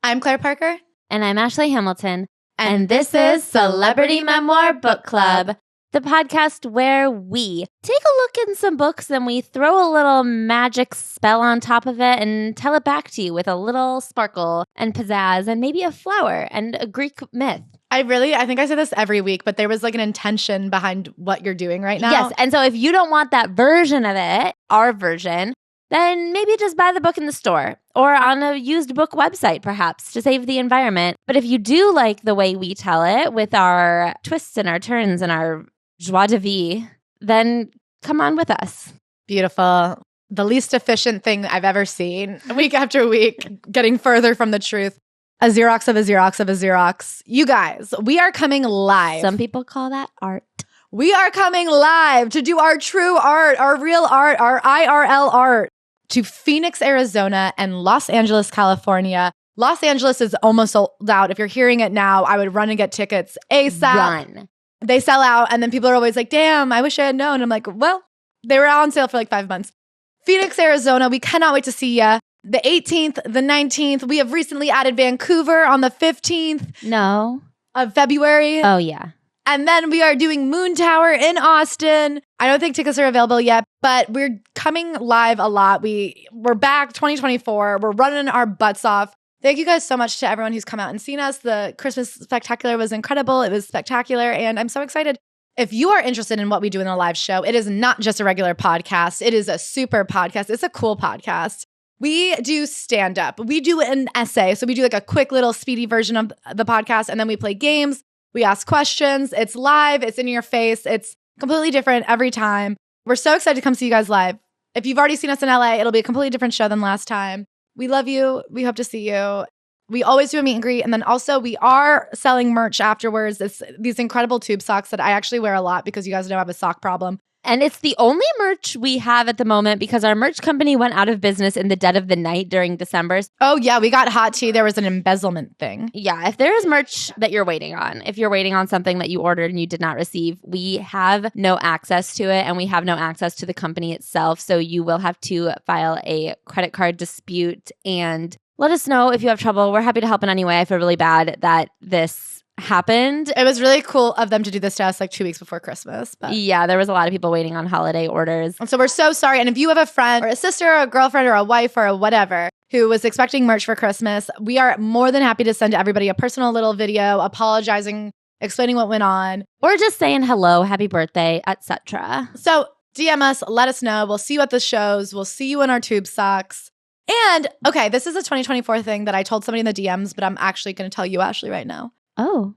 I'm Claire Parker. And I'm Ashley Hamilton. And this is Celebrity Memoir Book Club, the podcast where we take a look in some books and we throw a little magic spell on top of it and tell it back to you with a little sparkle and pizzazz and maybe a flower and a Greek myth. I think I say this every week, but there was like an intention behind what you're doing right now. Yes. And so if you don't want that version of it, our version, then maybe just buy the book in the store or on a used book website, perhaps, to save the environment. But if you do like the way we tell it with our twists and our turns and our joie de vivre, then come on with us. Beautiful. The least efficient thing I've ever seen, week after week, getting further from the truth. A Xerox of a Xerox of a Xerox. You guys, we are coming live. Some people call that art. We are coming live to do our true art, our real art, our IRL art to Phoenix, Arizona and Los Angeles, California. Los Angeles is almost sold out. If you're hearing it now, I would run and get tickets ASAP. Run. They sell out and then people are always like, damn, I wish I had known. I'm like, well, they were on sale for like 5 months. Phoenix, Arizona, we cannot wait to see ya. The 18th, the 19th. We have recently added Vancouver on the 15th of February. Oh, yeah. And then we are doing Moon Tower in Austin. I don't think tickets are available yet, but we're coming live a lot. We're back 2024. We're running our butts off. Thank you guys so much to everyone who's come out and seen us. The Christmas Spectacular was incredible. It was spectacular, and I'm so excited. If you are interested in what we do in the live show, it is not just a regular podcast. It is a super podcast. It's a cool podcast. We do stand-up. We do an essay. So we do like a quick little speedy version of the podcast, and then we play games. We ask questions. It's live. It's in your face. It's completely different every time. We're so excited to come see you guys live. If you've already seen us in LA, it'll be a completely different show than last time. We love you. We hope to see you. We always do a meet and greet. And then also we are selling merch afterwards. It's these incredible tube socks that I actually wear a lot because you guys know I have a sock problem. And it's the only merch we have at the moment because our merch company went out of business in the dead of the night during December. Oh, yeah. We got hot tea. There was an embezzlement thing. Yeah. If there is merch that you're waiting on, if you're waiting on something that you ordered and you did not receive, we have no access to it and we have no access to the company itself. So you will have to file a credit card dispute and let us know if you have trouble. We're happy to help in any way. I feel really bad that this happened. It was really cool of them to do this to us like 2 weeks before Christmas. But yeah, there was a lot of people waiting on holiday orders. And so we're so sorry. And if you have a friend or a sister or a girlfriend or a wife or a whatever who was expecting merch for Christmas, we are more than happy to send everybody a personal little video apologizing, explaining what went on. Or just saying hello, happy birthday, etc. So DM us, let us know. We'll see you at the shows. We'll see you in our tube socks. And okay, this is a 2024 thing that I told somebody in the DMs, but I'm actually going to tell you, Ashley, right now. Oh.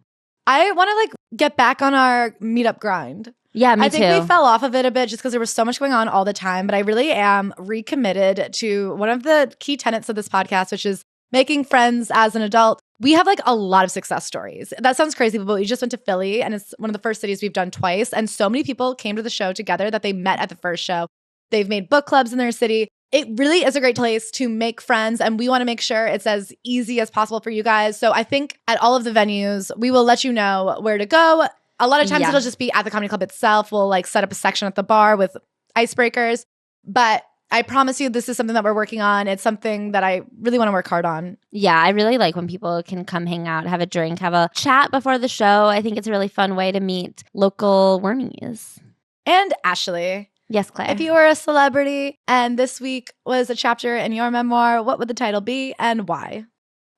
I want to like get back on our meetup grind. Yeah, me too. I think we fell off of it a bit just because there was so much going on all the time, but I really am recommitted to one of the key tenets of this podcast, which is making friends as an adult. We have like a lot of success stories. That sounds crazy, but we just went to Philly and it's one of the first cities we've done twice. And so many people came to the show together that they met at the first show. They've made book clubs in their city. It really is a great place to make friends, and we want to make sure it's as easy as possible for you guys. So I think at all of the venues, we will let you know where to go. A lot of times it'll just be at the comedy club itself. We'll like set up a section at the bar with icebreakers. But I promise you, this is something that we're working on. It's something that I really want to work hard on. Yeah, I really like when people can come hang out, have a drink, have a chat before the show. I think it's a really fun way to meet local wormies. And Ashley. Yes, Claire. If you were a celebrity and this week was a chapter in your memoir, what would the title be and why?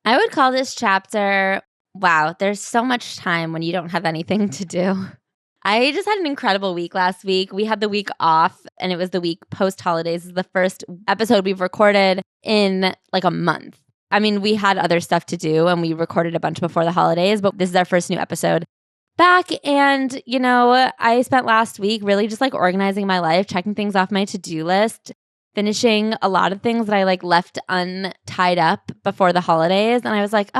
I would call this chapter, wow, there's so much time when you don't have anything to do. I just had an incredible week last week. We had the week off and it was the week post-holidays. This is the first episode we've recorded in like a month. I mean, we had other stuff to do and we recorded a bunch before the holidays, but this is our first new episode back. And, you know, I spent last week really just like organizing my life, checking things off my to-do list, finishing a lot of things that I like left untied up before the holidays. And I was like,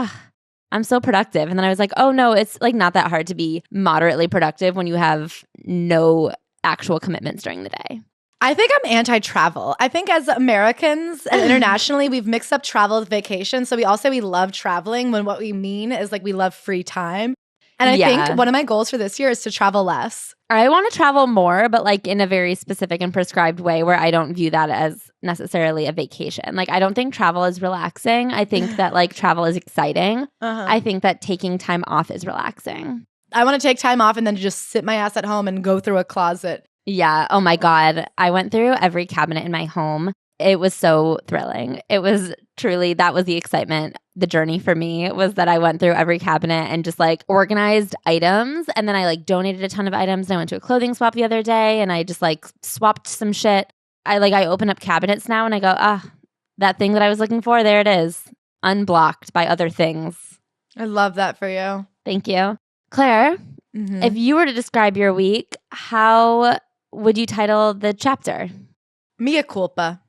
I'm so productive. And then I was like, oh no, it's like not that hard to be moderately productive when you have no actual commitments during the day. I think I'm anti-travel. I think as Americans and internationally, we've mixed up travel with vacation. So we all say we love traveling when what we mean is like we love free time. And I think one of my goals for this year is to travel less. I want to travel more, but like in a very specific and prescribed way where I don't view that as necessarily a vacation. Like, I don't think travel is relaxing. I think that like travel is exciting. I think that taking time off is relaxing. I want to take time off and then just sit my ass at home and go through a closet. Yeah. Oh my God. I went through every cabinet in my home. It was so thrilling. It was truly, that was the excitement. The journey for me was that I went through every cabinet and just like organized items. And then I like donated a ton of items. And I went to a clothing swap the other day and I just like swapped some shit. I open up cabinets now and I go, that thing that I was looking for, there it is. Unblocked by other things. I love that for you. Thank you. Claire, if you were to describe your week, how would you title the chapter? Mea culpa.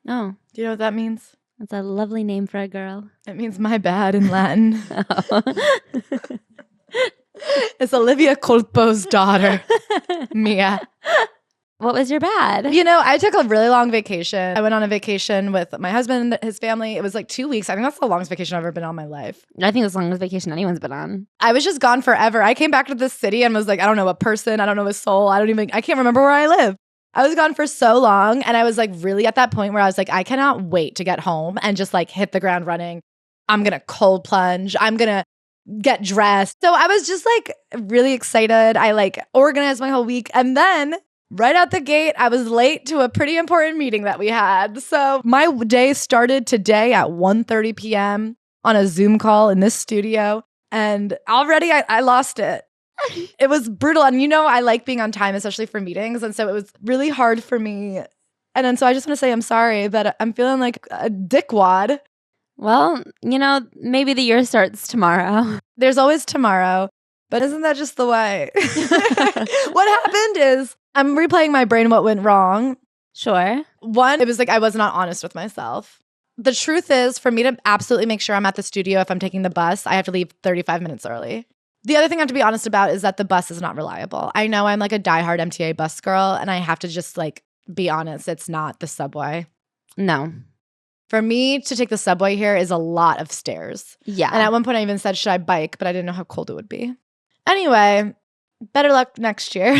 Oh. Do you know what that means? That's a lovely name for a girl. It means my bad in Latin. Oh. It's Olivia Culpo's daughter, Mia. What was your bad? You know, I took a really long vacation. I went on a vacation with my husband and his family. It was like 2 weeks. I think that's the longest vacation I've ever been on in my life. I think that's the longest vacation anyone's been on. I was just gone forever. I came back to this city and was like, I don't know a person. I don't know a soul. I can't remember where I live. I was gone for so long. And I was like really at that point where I was like, I cannot wait to get home and just like hit the ground running. I'm going to cold plunge. I'm going to get dressed. So I was just like really excited. I like organized my whole week. And then right out the gate, I was late to a pretty important meeting that we had. So my day started today at 1:30 p.m. on a Zoom call in this studio. And already I lost it. It was brutal. And you know, I like being on time, especially for meetings. And so it was really hard for me. And then so I just want to say I'm sorry that I'm feeling like a dickwad. Well, you know, maybe the year starts tomorrow. There's always tomorrow. But isn't that just the way? What happened is I'm replaying my brain what went wrong. Sure. One, it was like I was not honest with myself. The truth is, for me to absolutely make sure I'm at the studio if I'm taking the bus, I have to leave 35 minutes early. The other thing I have to be honest about is that the bus is not reliable. I know I'm like a diehard MTA bus girl, and I have to just like be honest. It's not the subway. No. For me to take the subway here is a lot of stairs. Yeah. And at one point I even said, should I bike? But I didn't know how cold it would be. Anyway, better luck next year.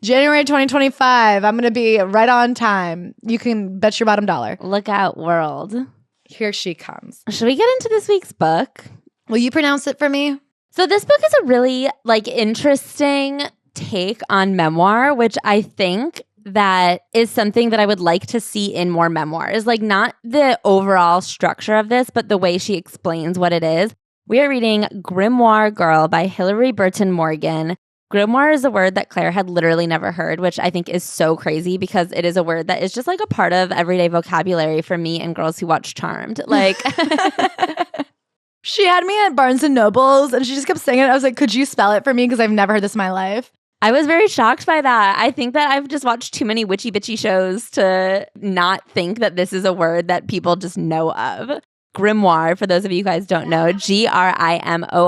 January 2025, I'm going to be right on time. You can bet your bottom dollar. Look out, world. Here she comes. Should we get into this week's book? Will you pronounce it for me? So this book is a really like interesting take on memoir, which I think that is something that I would like to see in more memoirs. Like not the overall structure of this, but the way she explains what it is. We are reading Grimoire Girl by Hilarie Burton Morgan. Grimoire is a word that Claire had literally never heard, which I think is so crazy because it is a word that is just like a part of everyday vocabulary for me and girls who watch Charmed. Like she had me at Barnes and Nobles and she just kept saying it. I was like, could you spell it for me? Because I've never heard this in my life. I was very shocked by that. I think that I've just watched too many witchy bitchy shows to not think that this is a word that people just know of. Grimoire, for those of you guys don't know, Grimoire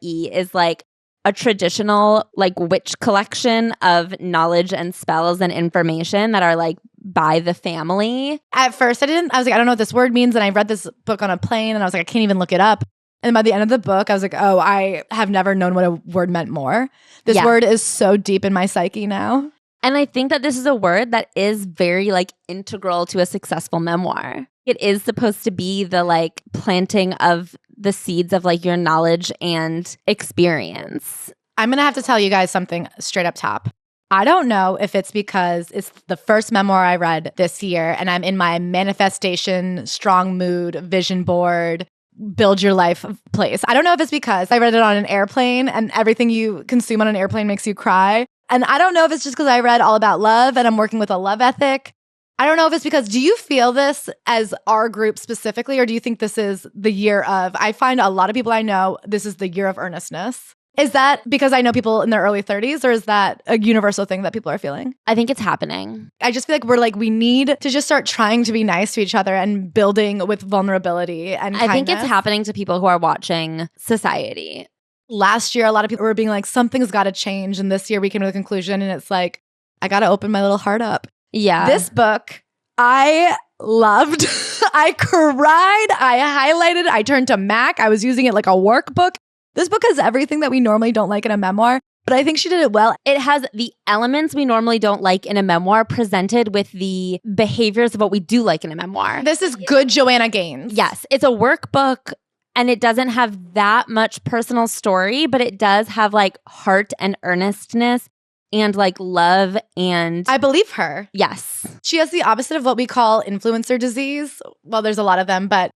is like a traditional like witch collection of knowledge and spells and information that are like by the family. At first I was like, I don't know what this word means. And I read this book on a plane and I was like, I can't even look it up. And by the end of the book, I was like, oh, I have never known what a word meant more. This word is so deep in my psyche now. And I think that this is a word that is very like integral to a successful memoir. It is supposed to be the like planting of the seeds of like your knowledge and experience. I'm going to have to tell you guys something straight up top. I don't know if it's because it's the first memoir I read this year and I'm in my manifestation, strong mood, vision board, build your life place. I don't know if it's because I read it on an airplane and everything you consume on an airplane makes you cry. And I don't know if it's just because I read all about love and I'm working with a love ethic. I don't know if it's because, do you feel this as our group specifically, or do you think this is the year of, I find a lot of people I know, this is the year of earnestness. Is that because I know people in their early 30s, or is that a universal thing that people are feeling? I think it's happening. I just feel like we need to just start trying to be nice to each other and building with vulnerability and kindness. I think it's happening to people who are watching Society. Last year, a lot of people were being like, something's got to change. And this year we came to the conclusion and it's like, I got to open my little heart up. Yeah. This book, I loved. I cried. I highlighted. I turned to Mac. I was using it like a workbook. This book has everything that we normally don't like in a memoir, but I think she did it well. It has the elements we normally don't like in a memoir presented with the behaviors of what we do like in a memoir. This is good Joanna Gaines. Yes, it's a workbook and it doesn't have that much personal story, but it does have like heart and earnestness and like love and I believe her. Yes. She has the opposite of what we call influencer disease. Well, there's a lot of them, but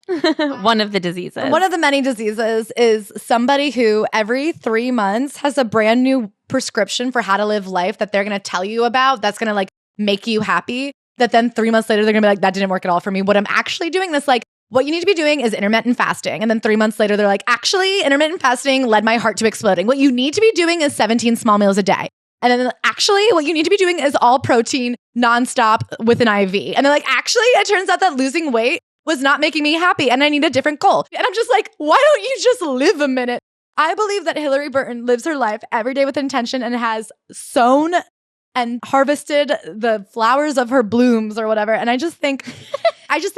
one of the diseases. One of the many diseases is somebody who every 3 months has a brand new prescription for how to live life that they're going to tell you about that's going to like make you happy. That then 3 months later, they're going to be like, that didn't work at all for me. What I'm actually doing this like, what you need to be doing is intermittent fasting. And then 3 months later, they're like, actually, intermittent fasting led my heart to exploding. What you need to be doing is 17 small meals a day. And then actually, what you need to be doing is all protein nonstop with an IV. And they're like, actually, it turns out that losing weight was not making me happy and I need a different goal. And I'm just like, why don't you just live a minute? I believe that Hilarie Burton lives her life every day with intention and has sown and harvested the flowers of her blooms or whatever. And I just think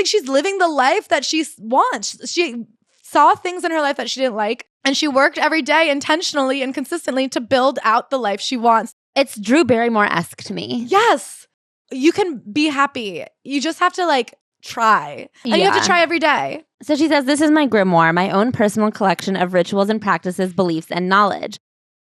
she's living the life that she wants. She saw things in her life that she didn't like, and she worked every day intentionally and consistently to build out the life she wants. It's Drew Barrymore-esque to me. Yes. You can be happy. You just have to like try. And you have to try every day. So she says, this is my grimoire, my own personal collection of rituals and practices, beliefs, and knowledge.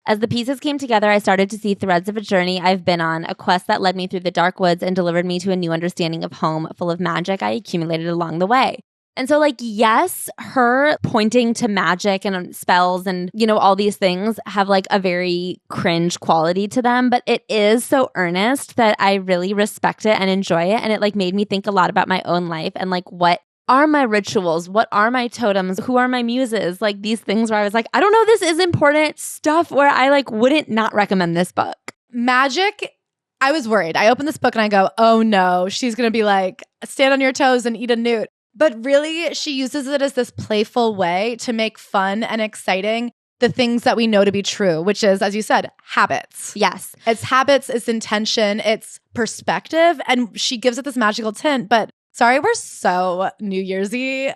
As the pieces came together, I started to see threads of a journey I've been on, a quest that led me through the dark woods and delivered me to a new understanding of home full of magic I accumulated along the way. And so, like, yes, her pointing to magic and spells and, you know, all these things have like a very cringe quality to them, but it is so earnest that I really respect it and enjoy it. And it like made me think a lot about my own life and like, what are my rituals? What are my totems? Who are my muses? Like these things where I was like, I don't know, this is important stuff where I like wouldn't not recommend this book. Magic. I was worried. I opened this book and I go, oh no, she's going to be like, stand on your toes and eat a newt. But really, she uses it as this playful way to make fun and exciting the things that we know to be true, which is, as you said, habits. Yes. It's habits, it's intention, it's perspective, and she gives it this magical tint. But sorry, we're so New Year's-y.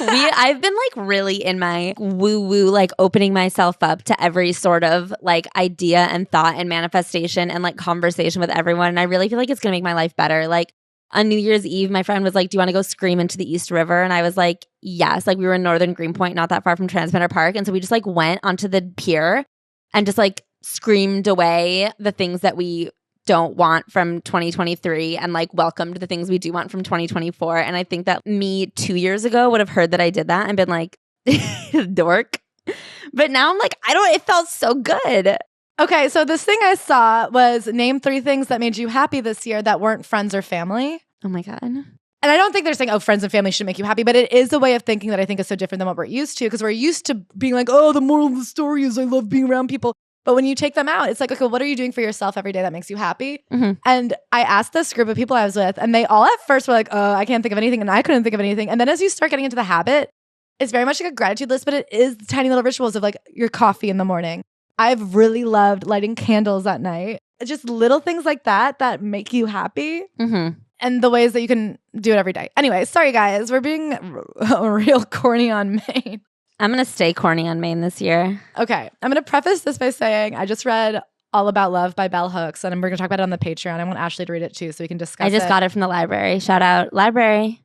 I've been like really in my woo-woo, like opening myself up to every sort of like idea and thought and manifestation and like conversation with everyone. And I really feel like it's going to make my life better. Like, on New Year's Eve, my friend was like, do you want to go scream into the East River? And I was like, yes. Like we were in Northern Greenpoint, not that far from Transmitter Park. And so we just like went onto the pier and just like screamed away the things that we don't want from 2023 and like welcomed the things we do want from 2024. And I think that me 2 years ago would have heard that I did that and been like, dork. But now I'm like, it felt so good. Okay, so this thing I saw was name 3 things that made you happy this year that weren't friends or family. Oh my God. And I don't think they're saying, oh, friends and family should make you happy, but it is a way of thinking that I think is so different than what we're used to, because we're used to being like, oh, the moral of the story is I love being around people. But when you take them out, it's like, okay, what are you doing for yourself every day that makes you happy? Mm-hmm. And I asked this group of people I was with, and they all at first were like, oh, I can't think of anything, and I couldn't think of anything. And then as you start getting into the habit, it's very much like a gratitude list, but it is tiny little rituals of like your coffee in the morning. I've really loved lighting candles at night. It's just little things like that that make you happy. Mm-hmm. And the ways that you can do it every day. Anyway, sorry guys, we're being real corny on Maine. I'm going to stay corny on Maine this year. Okay, I'm going to preface this by saying I just read All About Love by Bell Hooks, and we're going to talk about it on the Patreon. I want Ashley to read it too so we can discuss it. I just got it from the library. Shout out, library.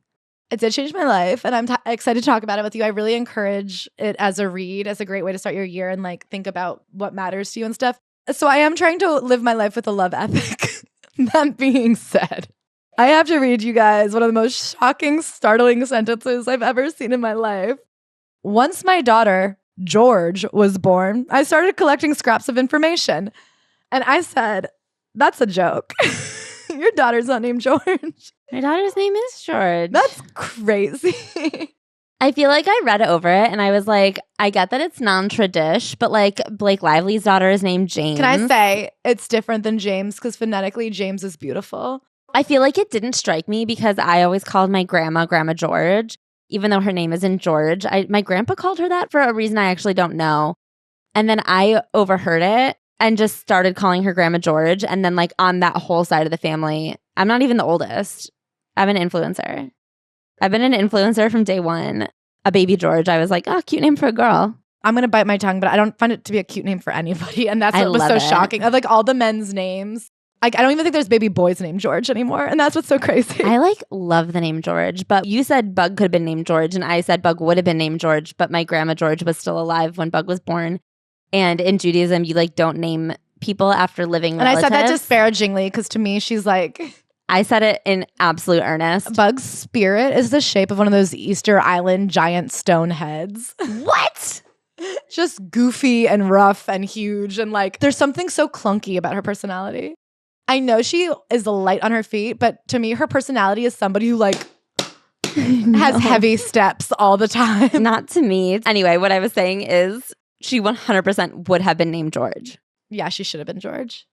It did change my life, and I'm excited to talk about it with you. I really encourage it as a read, as a great way to start your year and like think about what matters to you and stuff. So I am trying to live my life with a love ethic. That being said, I have to read you guys one of the most shocking, startling sentences I've ever seen in my life. Once my daughter, George, was born, I started collecting scraps of information. And I said, that's a joke. Your daughter's not named George. My daughter's name is George. That's crazy. I feel like I read over it and I was like, I get that it's non-tradish, but like Blake Lively's daughter is named James. Can I say it's different than James because phonetically James is beautiful? I feel like it didn't strike me because I always called my Grandma George, even though her name isn't George. My grandpa called her that for a reason I actually don't know. And then I overheard it and just started calling her Grandma George. And then like on that whole side of the family, I'm not even the oldest. I'm an influencer. I've been an influencer from day one. A baby George. I was like, oh, cute name for a girl. I'm going to bite my tongue, but I don't find it to be a cute name for anybody. And that's what was so shocking. Of like all the men's names. I don't even think there's baby boys named George anymore. And that's what's so crazy. I like love the name George, but you said Bug could have been named George. And I said Bug would have been named George, but my grandma George was still alive when Bug was born. And in Judaism, you like don't name people after living relatives. And I said that disparagingly because to me, she's like... I said it in absolute earnest. Bug's spirit is the shape of one of those Easter Island giant stone heads. What? Just goofy and rough and huge. And like, there's something so clunky about her personality. I know she is light on her feet, but to me, her personality is somebody who like has heavy steps all the time. Not to me. Anyway, what I was saying is she 100% would have been named George. Yeah, she should have been George.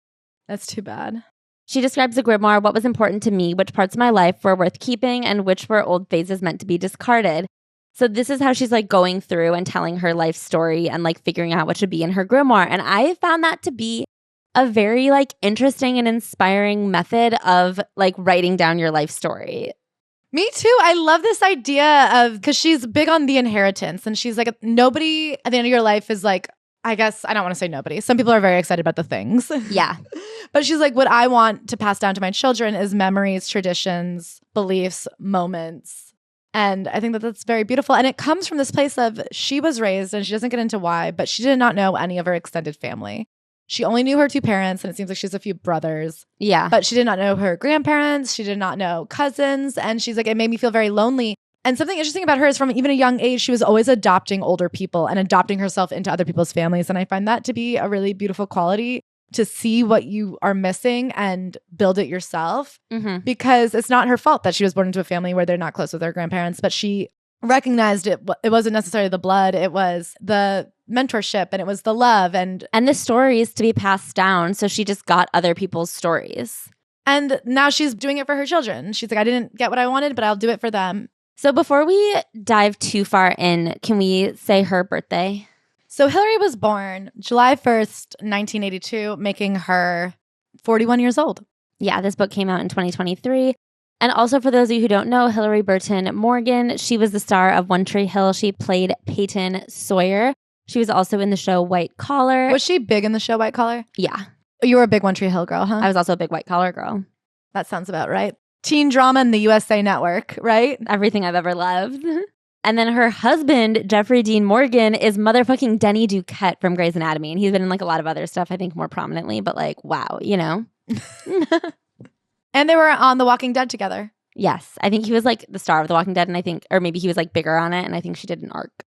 That's too bad. She describes the grimoire, what was important to me, which parts of my life were worth keeping, and which were old phases meant to be discarded. So this is how she's like going through and telling her life story and like figuring out what should be in her grimoire. And I found that to be a very like interesting and inspiring method of like writing down your life story. Me too. I love this idea of, because she's big on the inheritance and she's like, nobody at the end of your life is like, I guess I don't want to say nobody. Some people are very excited about the things. Yeah. But she's like, what I want to pass down to my children is memories, traditions, beliefs, moments. And I think that that's very beautiful. And it comes from this place of she was raised, and she doesn't get into why, but she did not know any of her extended family. She only knew her two parents, and it seems like she has a few brothers. Yeah. But she did not know her grandparents. She did not know cousins. And she's like, it made me feel very lonely. And something interesting about her is from even a young age, she was always adopting older people and adopting herself into other people's families. And I find that to be a really beautiful quality, to see what you are missing and build it yourself. Because it's not her fault that she was born into a family where they're not close with their grandparents, but she recognized it wasn't necessarily the blood, it was the mentorship and it was the love and the stories to be passed down. So she just got other people's stories. And now she's doing it for her children. She's like, I didn't get what I wanted, but I'll do it for them. So before we dive too far in, can we say her birthday? So Hilarie was born July 1st, 1982, making her 41 years old. Yeah, this book came out in 2023. And also for those of you who don't know, Hilarie Burton Morgan, she was the star of One Tree Hill. She played Peyton Sawyer. She was also in the show White Collar. Was she big in the show White Collar? Yeah. You were a big One Tree Hill girl, huh? I was also a big White Collar girl. That sounds about right. Teen drama in the USA Network, right? Everything I've ever loved. And then her husband, Jeffrey Dean Morgan, is motherfucking Denny Duquette from Grey's Anatomy. And he's been in like a lot of other stuff, I think more prominently, but like, wow, you know? And they were on The Walking Dead together. Yes. I think he was like the star of The Walking Dead, and I think, or maybe he was like bigger on it, and I think she did an arc.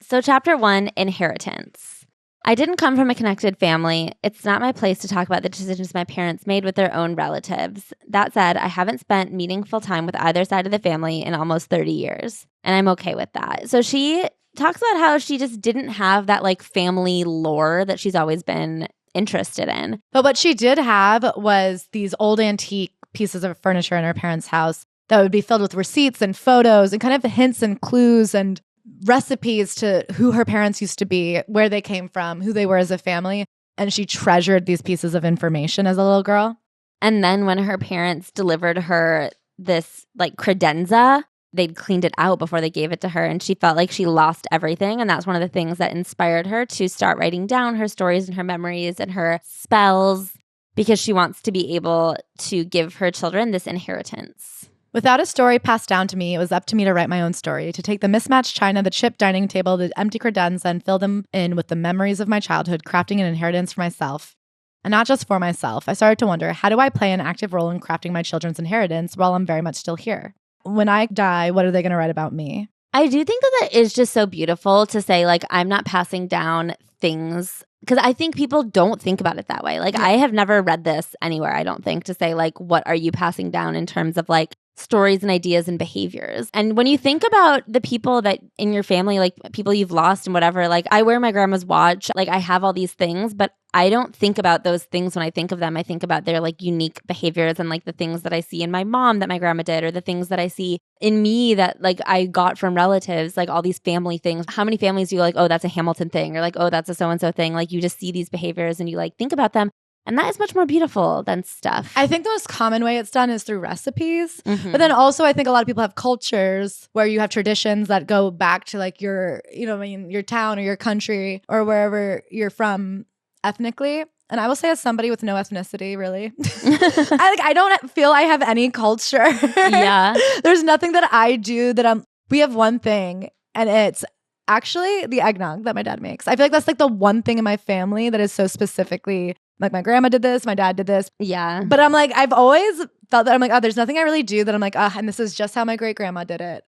So chapter 1, inheritance. I didn't come from a connected family. It's not my place to talk about the decisions my parents made with their own relatives. That said, I haven't spent meaningful time with either side of the family in almost 30 years, and I'm okay with that. So she talks about how she just didn't have that like family lore that she's always been interested in. But what she did have was these old antique pieces of furniture in her parents' house that would be filled with receipts and photos and kind of hints and clues and recipes to who her parents used to be, where they came from, who they were as a family. And she treasured these pieces of information as a little girl. And then when her parents delivered her this like credenza, they'd cleaned it out before they gave it to her. And she felt like she lost everything. And that's one of the things that inspired her to start writing down her stories and her memories and her spells, because she wants to be able to give her children this inheritance. Without a story passed down to me, it was up to me to write my own story, to take the mismatched china, the chipped dining table, the empty credenza, and fill them in with the memories of my childhood, crafting an inheritance for myself. And not just for myself. I started to wonder, how do I play an active role in crafting my children's inheritance while I'm very much still here? When I die, what are they going to write about me? I do think that is just so beautiful to say, like, I'm not passing down things, because I think people don't think about it that way. Like, I have never read this anywhere, I don't think, to say, like, what are you passing down in terms of, like, stories and ideas and behaviors. And when you think about the people that in your family, like people you've lost and whatever, like I wear my grandma's watch, like I have all these things, but I don't think about those things when I think of them. I think about their like unique behaviors and like the things that I see in my mom that my grandma did, or the things that I see in me that like I got from relatives, like all these family things. How many families do you like, oh, that's a Hamilton thing, or like, oh, that's a so-and-so thing? Like you just see these behaviors and you like think about them. And that is much more beautiful than stuff. I think the most common way it's done is through recipes. But then also I think a lot of people have cultures where you have traditions that go back to like your, your town or your country or wherever you're from ethnically. And I will say as somebody with no ethnicity, really, I don't feel I have any culture. Yeah. There's nothing that I do that we have one thing, and it's actually the eggnog that my dad makes. I feel like that's like the one thing in my family that is so specifically like my grandma did this, my dad did this. Yeah. But I'm like, I've always felt that I'm like, oh, there's nothing I really do that I'm like, and this is just how my great grandma did it.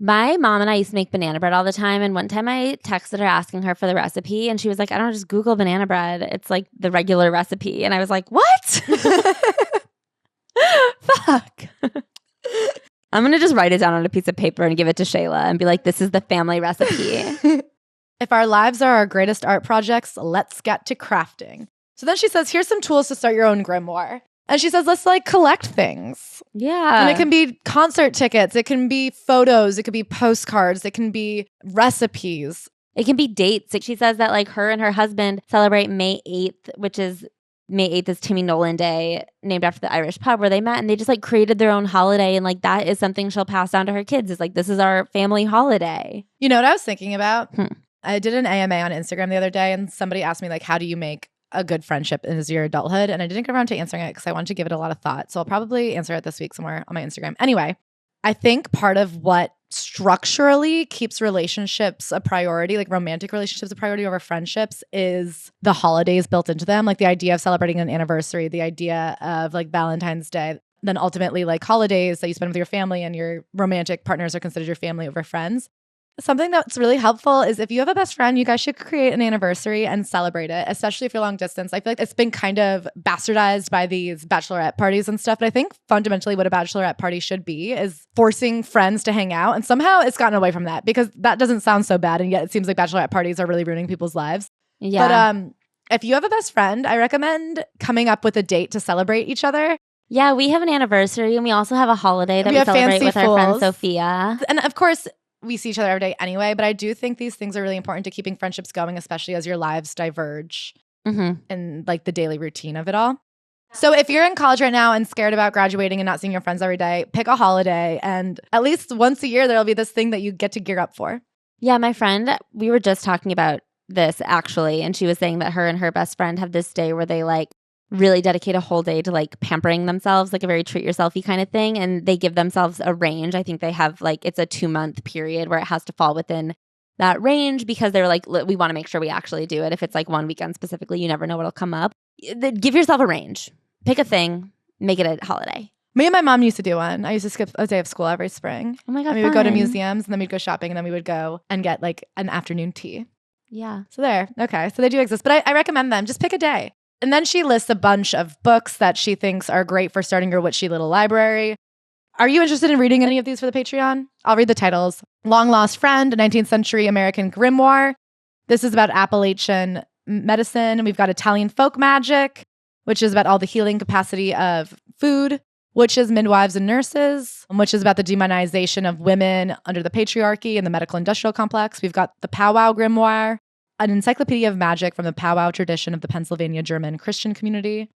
My mom and I used to make banana bread all the time. And one time I texted her asking her for the recipe. And she was like, I don't just Google banana bread. It's like the regular recipe. And I was like, what? Fuck. I'm going to just write it down on a piece of paper and give it to Shayla and be like, this is the family recipe. If our lives are our greatest art projects, let's get to crafting. So then she says, here's some tools to start your own grimoire. And she says, let's like collect things. Yeah. And it can be concert tickets. It can be photos. It could be postcards. It can be recipes. It can be dates. She says that like her and her husband celebrate May 8th, which is May 8th is Timmy Nolan Day, named after the Irish pub where they met. And they just like created their own holiday. And like that is something she'll pass down to her kids. It's like, this is our family holiday. You know what I was thinking about? I did an AMA on Instagram the other day and somebody asked me like, how do you make a good friendship as your adulthood? And I didn't get around to answering it because I wanted to give it a lot of thought. So I'll probably answer it this week somewhere on my Instagram. Anyway, I think part of what structurally keeps relationships a priority, like romantic relationships a priority over friendships, is the holidays built into them. Like the idea of celebrating an anniversary, the idea of like Valentine's Day, then ultimately like holidays that you spend with your family and your romantic partners are considered your family over friends. Something that's really helpful is if you have a best friend, you guys should create an anniversary and celebrate it, especially if you're long distance. I feel like it's been kind of bastardized by these bachelorette parties and stuff. But I think fundamentally what a bachelorette party should be is forcing friends to hang out. And somehow it's gotten away from that because that doesn't sound so bad. And yet it seems like bachelorette parties are really ruining people's lives. Yeah. But if you have a best friend, I recommend coming up with a date to celebrate each other. Yeah, we have an anniversary and we also have a holiday that we celebrate with our friend Sophia. And of course, we see each other every day anyway, but I do think these things are really important to keeping friendships going, especially as your lives diverge in like the daily routine of it all. So if you're in college right now and scared about graduating and not seeing your friends every day, pick a holiday and at least once a year, there'll be this thing that you get to gear up for. Yeah, my friend, we were just talking about this actually, and she was saying that her and her best friend have this day where they like really dedicate a whole day to like pampering themselves, like a very treat yourselfy kind of thing. And they give themselves a range. I think they have like, it's a 2-month period where it has to fall within that range because they're like, we want to make sure we actually do it. If it's like one weekend specifically, you never know what'll come up. Give yourself a range. Pick a thing, make it a holiday. Me and my mom used to do one. I used to skip a day of school every spring. Oh my God, and we would go to museums and then we'd go shopping and then we would go and get like an afternoon tea. Yeah. So there. Okay. So they do exist. But I recommend them. Just pick a day. And then she lists a bunch of books that she thinks are great for starting your witchy little library. Are you interested in reading any of these for the Patreon? I'll read the titles. Long Lost Friend, a 19th century American grimoire. This is about Appalachian medicine. We've got Italian folk magic, which is about all the healing capacity of food. Witches, Midwives, and Nurses, which is about the demonization of women under the patriarchy and the medical industrial complex. We've got the Powwow Grimoire, an encyclopedia of magic from the powwow tradition of the Pennsylvania German Christian community.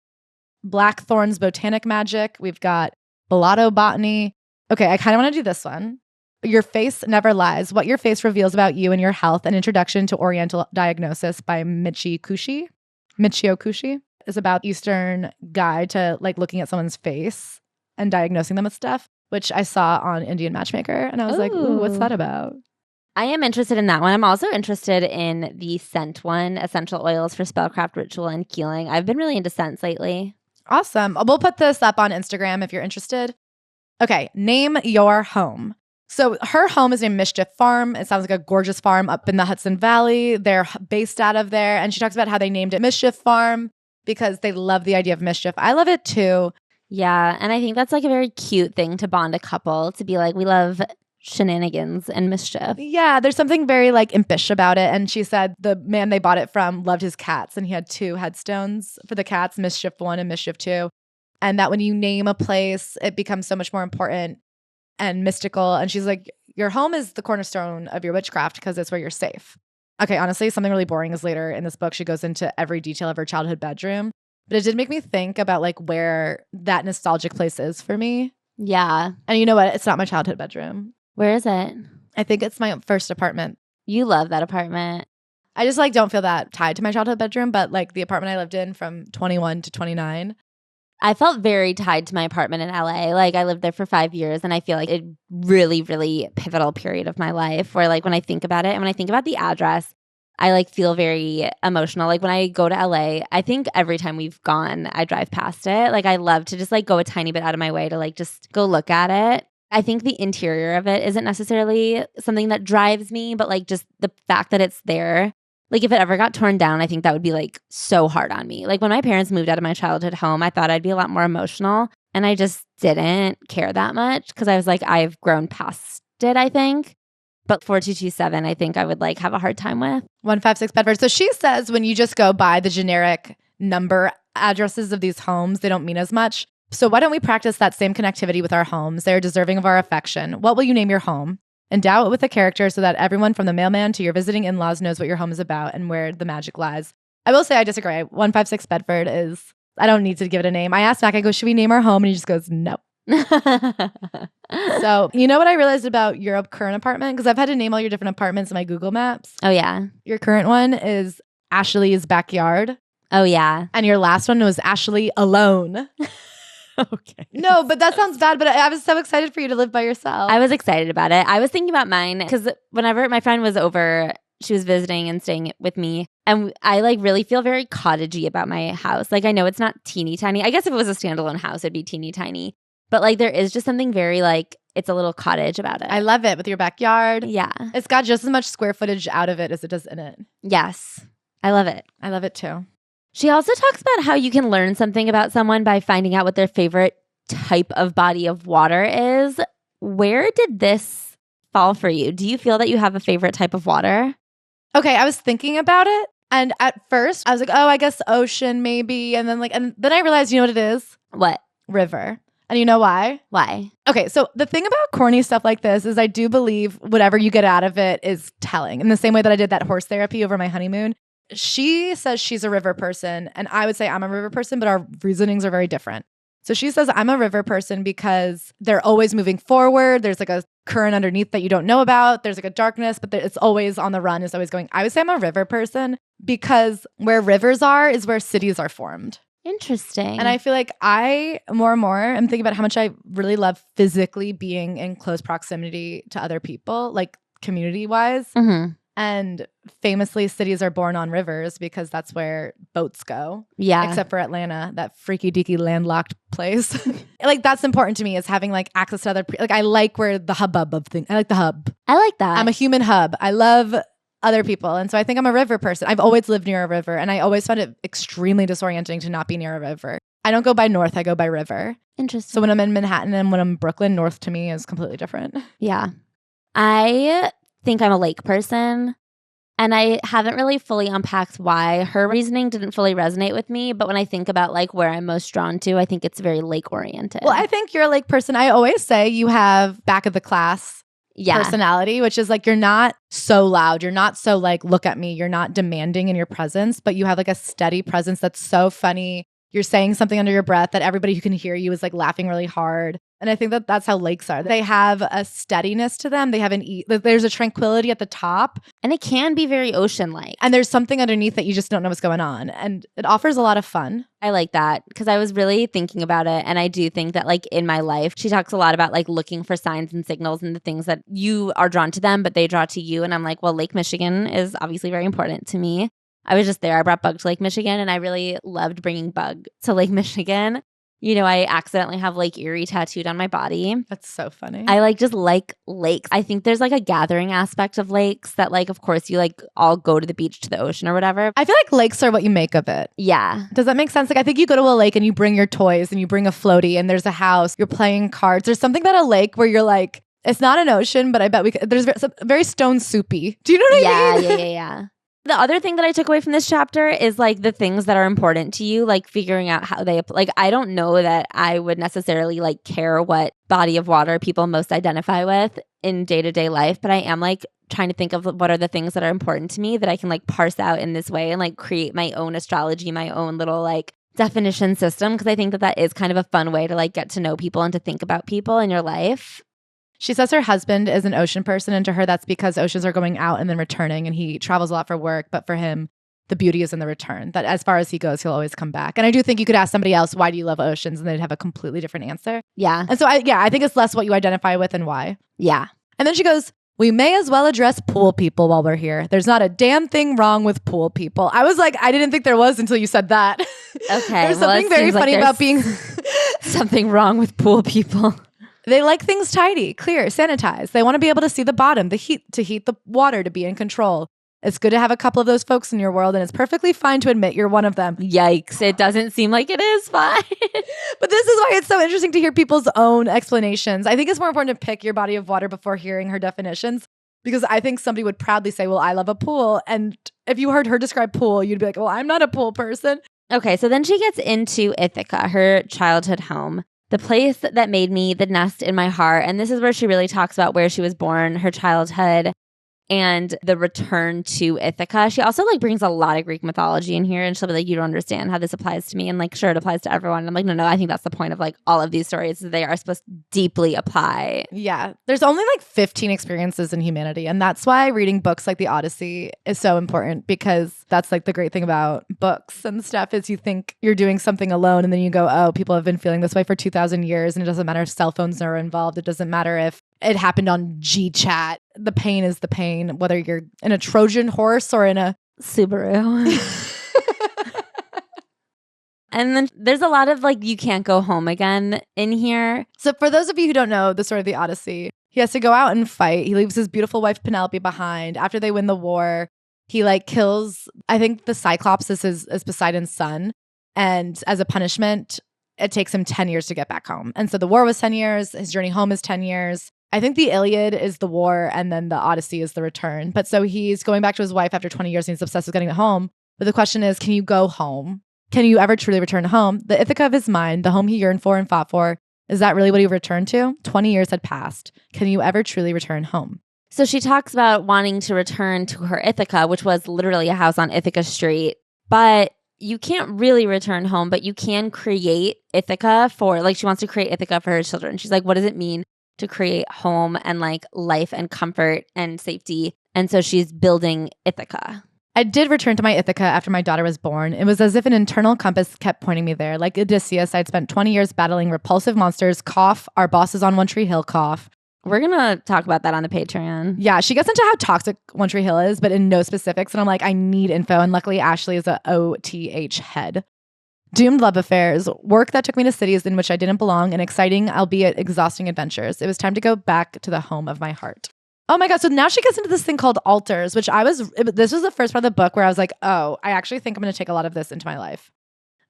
Blackthorn's botanic magic. We've got Bellotto botany. Okay, I kind of want to do this one. Your Face Never Lies, What Your Face Reveals About You and Your Health, an Introduction to Oriental Diagnosis by Michio Kushi is about Eastern guide to like looking at someone's face and diagnosing them with stuff, which I saw on Indian Matchmaker. And I was like, ooh, what's that about? I am interested in that one. I'm also interested in the scent one, essential oils for spellcraft, ritual, and healing. I've been really into scents lately. Awesome. We'll put this up on Instagram if you're interested. Okay, name your home. So her home is named Mischief Farm. It sounds like a gorgeous farm up in the Hudson Valley. They're based out of there. And she talks about how they named it Mischief Farm because they love the idea of mischief. I love it too. Yeah, and I think that's like a very cute thing to bond a couple, to be like, we love shenanigans and mischief. Yeah, there's something very like impish about it. And she said the man they bought it from loved his cats and he had 2 headstones for the cats, Mischief 1 and Mischief 2. And that when you name a place, it becomes so much more important and mystical. And she's like, your home is the cornerstone of your witchcraft because it's where you're safe. Okay, honestly, something really boring is later in this book. She goes into every detail of her childhood bedroom. But it did make me think about like where that nostalgic place is for me. Yeah. And you know what? It's not my childhood bedroom. Where is it? I think it's my first apartment. You love that apartment. I just like don't feel that tied to my childhood bedroom, but like the apartment I lived in from 21 to 29. I felt very tied to my apartment in LA. Like I lived there for 5 years and I feel like it really, really pivotal period of my life where like when I think about it and when I think about the address, I like feel very emotional. Like when I go to LA, I think every time we've gone, I drive past it. Like I love to just like go a tiny bit out of my way to like just go look at it. I think the interior of it isn't necessarily something that drives me, but like just the fact that it's there. Like if it ever got torn down, I think that would be like so hard on me. Like when my parents moved out of my childhood home, I thought I'd be a lot more emotional and I just didn't care that much because I was like, I've grown past it, I think. But 4227, I think I would like have a hard time with. 156 Bedford. So she says when you just go by the generic number addresses of these homes, they don't mean as much. So why don't we practice that same connectivity with our homes? They're deserving of our affection. What will you name your home? Endow it with a character so that everyone from the mailman to your visiting in-laws knows what your home is about and where the magic lies. I will say I disagree. 156 Bedford is, I don't need to give it a name. I asked Mac, I go, should we name our home? And he just goes, no. So you know what I realized about your current apartment? Because I've had to name all your different apartments in my Google Maps. Oh, yeah. Your current one is Ashley's backyard. Oh, yeah. And your last one was Ashley alone. Okay. No, but that sounds bad. But I was so excited for you to live by yourself. I was excited about it. I was thinking about mine because whenever my friend was over, she was visiting and staying with me. And I like really feel very cottagey about my house. Like I know it's not teeny tiny. I guess if it was a standalone house, it'd be teeny tiny. But like there is just something very like it's a little cottage about it. I love it with your backyard. Yeah. It's got just as much square footage out of it as it does in it. Yes. I love it. I love it too. She also talks about how you can learn something about someone by finding out what their favorite type of body of water is. Where did this fall for you? Do you feel that you have a favorite type of water? Okay, I was thinking about it. And at first I was like, oh, I guess ocean maybe. And then I realized, you know what it is? What? River. And you know why? Why? Okay, so the thing about corny stuff like this is I do believe whatever you get out of it is telling. In the same way that I did that horse therapy over my honeymoon. She says she's a river person, and I would say I'm a river person, but our reasonings are very different. So she says I'm a river person because they're always moving forward. There's like a current underneath that you don't know about. There's like a darkness, but it's always on the run. It's always going. I would say I'm a river person because where rivers are is where cities are formed. Interesting. And I feel like I more and more am thinking about how much I really love physically being in close proximity to other people, like community-wise. Mm-hmm. And famously, cities are born on rivers because that's where boats go. Yeah. Except for Atlanta, that freaky deaky landlocked place. Like that's important to me is having like access to other like I like where the hubbub of things. I like the hub. I like that. I'm a human hub. I love other people. And so I think I'm a river person. I've always lived near a river and I always found it extremely disorienting to not be near a river. I don't go by north, I go by river. Interesting. So when I'm in Manhattan and when I'm in Brooklyn, north to me is completely different. Yeah. I think I'm a lake person. And I haven't really fully unpacked why. Her reasoning didn't fully resonate with me. But when I think about like where I'm most drawn to, I think it's very lake oriented. Well, I think you're a lake person. I always say you have back of the class personality, which is like you're not so loud. You're not so like, look at me. You're not demanding in your presence, but you have like a steady presence that's so funny. You're saying something under your breath that everybody who can hear you is like laughing really hard. And I think that that's how lakes are. They have a steadiness to them. They have there's a tranquility at the top. And it can be very ocean-like. And there's something underneath that you just don't know what's going on. And it offers a lot of fun. I like that because I was really thinking about it. And I do think that like in my life, she talks a lot about like looking for signs and signals and the things that you are drawn to them, but they draw to you. And I'm like, well, Lake Michigan is obviously very important to me. I was just there. I brought Bug to Lake Michigan and I really loved bringing Bug to Lake Michigan. You know, I accidentally have Lake Erie tattooed on my body. That's so funny. I like just like lakes. I think there's like a gathering aspect of lakes that like, of course, you like all go to the beach to the ocean or whatever. I feel like lakes are what you make of it. Yeah. Does that make sense? Like I think you go to a lake and you bring your toys and you bring a floaty and there's a house, you're playing cards. There's something about a lake where you're like, it's not an ocean, but I bet there's very stone soupy. Do you know what I mean? Yeah. The other thing that I took away from this chapter is like the things that are important to you, like figuring out how they like. I don't know that I would necessarily like care what body of water people most identify with in day-to-day life, but I am like trying to think of what are the things that are important to me that I can like parse out in this way and like create my own astrology, my own little like definition system because I think that is kind of a fun way to like get to know people and to think about people in your life. She says her husband is an ocean person, and to her that's because oceans are going out and then returning, and he travels a lot for work, but for him, the beauty is in the return, that as far as he goes, he'll always come back. And I do think you could ask somebody else, why do you love oceans? And they'd have a completely different answer. Yeah. And so I think it's less what you identify with and why. Yeah. And then she goes, we may as well address pool people while we're here. There's not a damn thing wrong with pool people. I was like, I didn't think there was until you said that. Okay. There's something very funny about being something wrong with pool people. They like things tidy, clear, sanitized. They want to be able to see the bottom, the heat, to heat the water, to be in control. It's good to have a couple of those folks in your world, and it's perfectly fine to admit you're one of them. Yikes. It doesn't seem like it is fine. But this is why it's so interesting to hear people's own explanations. I think it's more important to pick your body of water before hearing her definitions, because I think somebody would proudly say, well, I love a pool. And if you heard her describe pool, you'd be like, well, I'm not a pool person. Okay, so then she gets into Ithaca, her childhood home. The place that made me the nest in my heart. And this is where she really talks about where she was born, her childhood, and the return to Ithaca. She also like brings a lot of Greek mythology in here, and she'll be like, you don't understand how this applies to me. And like, sure, it applies to everyone. And I'm like, no, I think that's the point of like all of these stories. They are supposed to deeply apply. Yeah. There's only like 15 experiences in humanity. And that's why reading books like the Odyssey is so important, because that's like the great thing about books and stuff is you think you're doing something alone, and then you go, oh, people have been feeling this way for 2,000 years. And it doesn't matter if cell phones are involved. It doesn't matter if it happened on GChat. The pain is the pain, whether you're in a Trojan horse or in a Subaru. And then there's a lot of like, you can't go home again in here. So for those of you who don't know the story of the Odyssey, he has to go out and fight. He leaves his beautiful wife Penelope behind. After they win the war, he like kills, I think the Cyclops is Poseidon's son. And as a punishment, it takes him 10 years to get back home. And so the war was 10 years. His journey home is 10 years. I think the Iliad is the war, and then the Odyssey is the return. But so he's going back to his wife after 20 years, and he's obsessed with getting home. But the question is, can you go home? Can you ever truly return home? The Ithaca of his mind, the home he yearned for and fought for, is that really what he returned to? 20 years had passed. Can you ever truly return home? So she talks about wanting to return to her Ithaca, which was literally a house on Ithaca Street. But you can't really return home, but you can create Ithaca for, like, she wants to create Ithaca for her children. She's like, what does it mean to create home and like life and comfort and safety? And so she's building Ithaca. I did return to my Ithaca after my daughter was born. It was as if an internal compass kept pointing me there. Like Odysseus, I'd spent 20 years battling repulsive monsters, cough, our bosses on One Tree Hill, cough. We're going to talk about that on the Patreon. Yeah, she gets into how toxic One Tree Hill is, but in no specifics. And I'm like, I need info. And luckily, Ashley is a OTH head. Doomed love affairs, work that took me to cities in which I didn't belong, and exciting, albeit exhausting adventures. It was time to go back to the home of my heart. Oh my God. So now she gets into this thing called altars, which this was the first part of the book where I was like, oh, I actually think I'm going to take a lot of this into my life.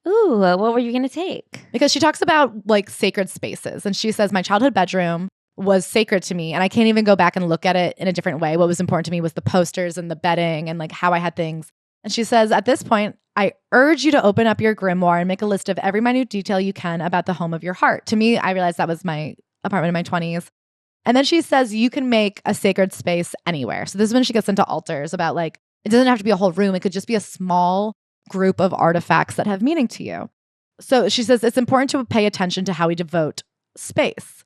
Ooh, what were you going to take? Because she talks about like sacred spaces. And she says, my childhood bedroom was sacred to me. And I can't even go back and look at it in a different way. What was important to me was the posters and the bedding and like how I had things. And she says, at this point, I urge you to open up your grimoire and make a list of every minute detail you can about the home of your heart. To me, I realized that was my apartment in my 20s. And then she says, you can make a sacred space anywhere. So this is when she gets into altars about like, it doesn't have to be a whole room. It could just be a small group of artifacts that have meaning to you. So she says, it's important to pay attention to how we devote space.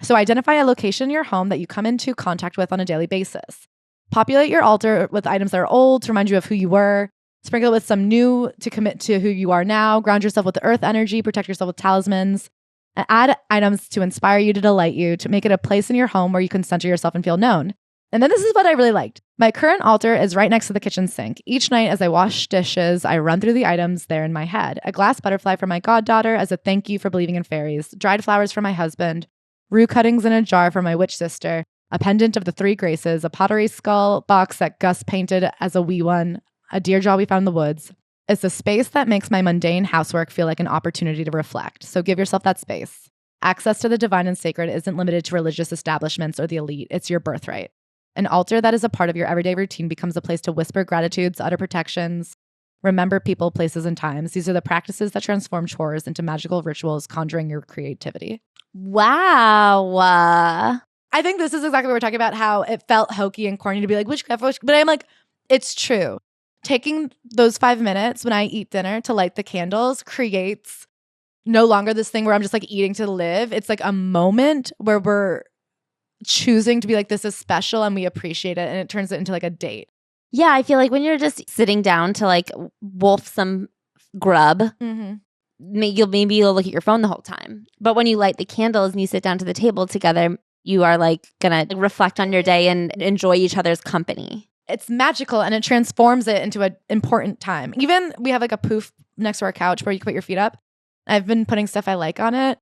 So identify a location in your home that you come into contact with on a daily basis. Populate your altar with items that are old to remind you of who you were. Sprinkle it with some new to commit to who you are now. Ground yourself with the earth energy. Protect yourself with talismans. And add items to inspire you, to delight you, to make it a place in your home where you can center yourself and feel known. And then this is what I really liked. My current altar is right next to the kitchen sink. Each night as I wash dishes, I run through the items there in my head. A glass butterfly for my goddaughter as a thank you for believing in fairies. Dried flowers for my husband. Rue cuttings in a jar for my witch sister. A pendant of the three graces. A pottery skull box that Gus painted as a wee one. A deer jaw we found in the woods. It's a space that makes my mundane housework feel like an opportunity to reflect. So give yourself that space. Access to the divine and sacred isn't limited to religious establishments or the elite. It's your birthright. An altar that is a part of your everyday routine becomes a place to whisper gratitudes, utter protections, remember people, places, and times. These are the practices that transform chores into magical rituals, conjuring your creativity. Wow. I think this is exactly what we're talking about, how it felt hokey and corny to be like, witchcraft, but I'm like, it's true. taking those 5 minutes when I eat dinner to light the candles creates no longer this thing where I'm just like eating to live. It's like a moment where we're choosing to be like, this is special and we appreciate it. And it turns it into like a date. Yeah, I feel like when you're just sitting down to like wolf some grub, maybe you'll look at your phone the whole time. But when you light the candles and you sit down to the table together, you are like gonna reflect on your day and enjoy each other's company. It's magical and it transforms it into an important time. Even we have like a poof next to our couch where you can put your feet up. I've been putting stuff I like on it.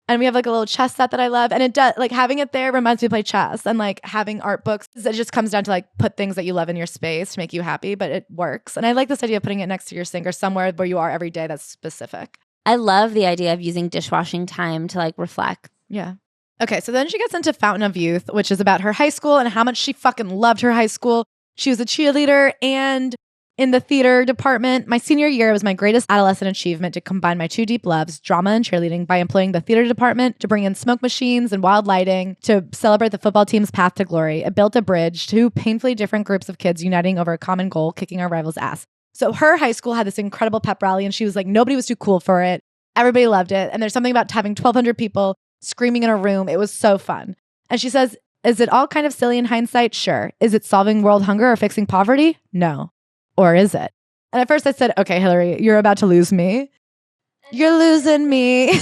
And we have like a little chess set that I love. And it does, like having it there reminds me to play chess, and like having art books. It just comes down to like put things that you love in your space to make you happy, but it works. And I like this idea of putting it next to your sink or somewhere where you are every day that's specific. I love the idea of using dishwashing time to like reflect. Yeah. Okay, so then she gets into Fountain of Youth, which is about her high school and how much she fucking loved her high school. She was a cheerleader and in the theater department. My senior year was my greatest adolescent achievement to combine my two deep loves, drama and cheerleading, by employing the theater department to bring in smoke machines and wild lighting to celebrate the football team's path to glory. It built a bridge, two painfully different groups of kids uniting over a common goal, kicking our rivals' ass. So her high school had this incredible pep rally, and she was like, nobody was too cool for it. Everybody loved it. And there's something about having 1,200 people screaming in a room. It was so fun. And she says, is it all kind of silly in hindsight? Sure. Is it solving world hunger or fixing poverty? No. Or is it? And at first I said, okay, Hilarie, you're about to lose me. You're losing me.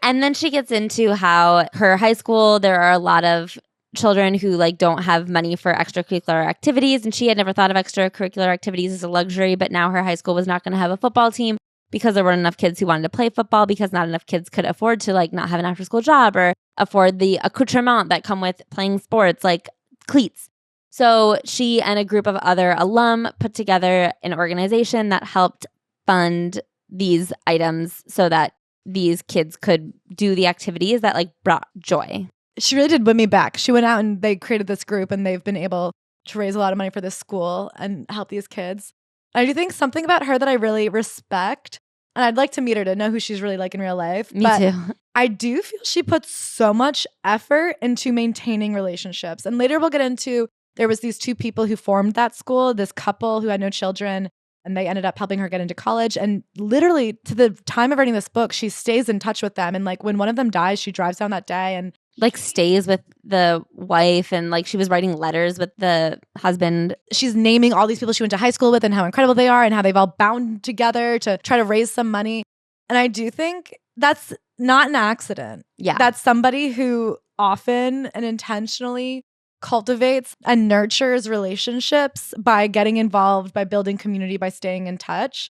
And then she gets into how her high school, there are a lot of children who like don't have money for extracurricular activities. And she had never thought of extracurricular activities as a luxury, but now her high school was not going to have a football team because there weren't enough kids who wanted to play football, because not enough kids could afford to like not have an after school job or afford the accoutrement that come with playing sports like cleats. So she and a group of other alum put together an organization that helped fund these items so that these kids could do the activities that like brought joy. She really did win me back. She went out and they created this group, and they've been able to raise a lot of money for this school and help these kids. I do think something about her that I really respect, and I'd like to meet her to know who she's really like in real life. Me too. I do feel she puts so much effort into maintaining relationships. And later we'll get into, there was these two people who formed that school, this couple who had no children, and they ended up helping her get into college. And literally to the time of writing this book, she stays in touch with them. And like when one of them dies, she drives down that day and like stays with the wife, and like she was writing letters with the husband. She's naming all these people she went to high school with and how incredible they are and how they've all bound together to try to raise some money. And I do think that's not an accident. Yeah. That's somebody who often and intentionally cultivates and nurtures relationships by getting involved, by building community, by staying in touch.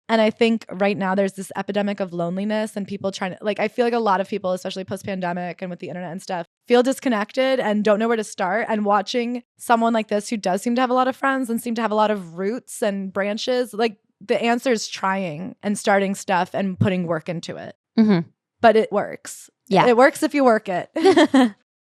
And I think right now there's this epidemic of loneliness and people trying to, like, I feel like a lot of people, especially post-pandemic and with the internet and stuff, feel disconnected and don't know where to start. And watching someone like this who does seem to have a lot of friends and seem to have a lot of roots and branches, like the answer is trying and starting stuff and putting work into it. Mm-hmm. But it works. Yeah. It works if you work it.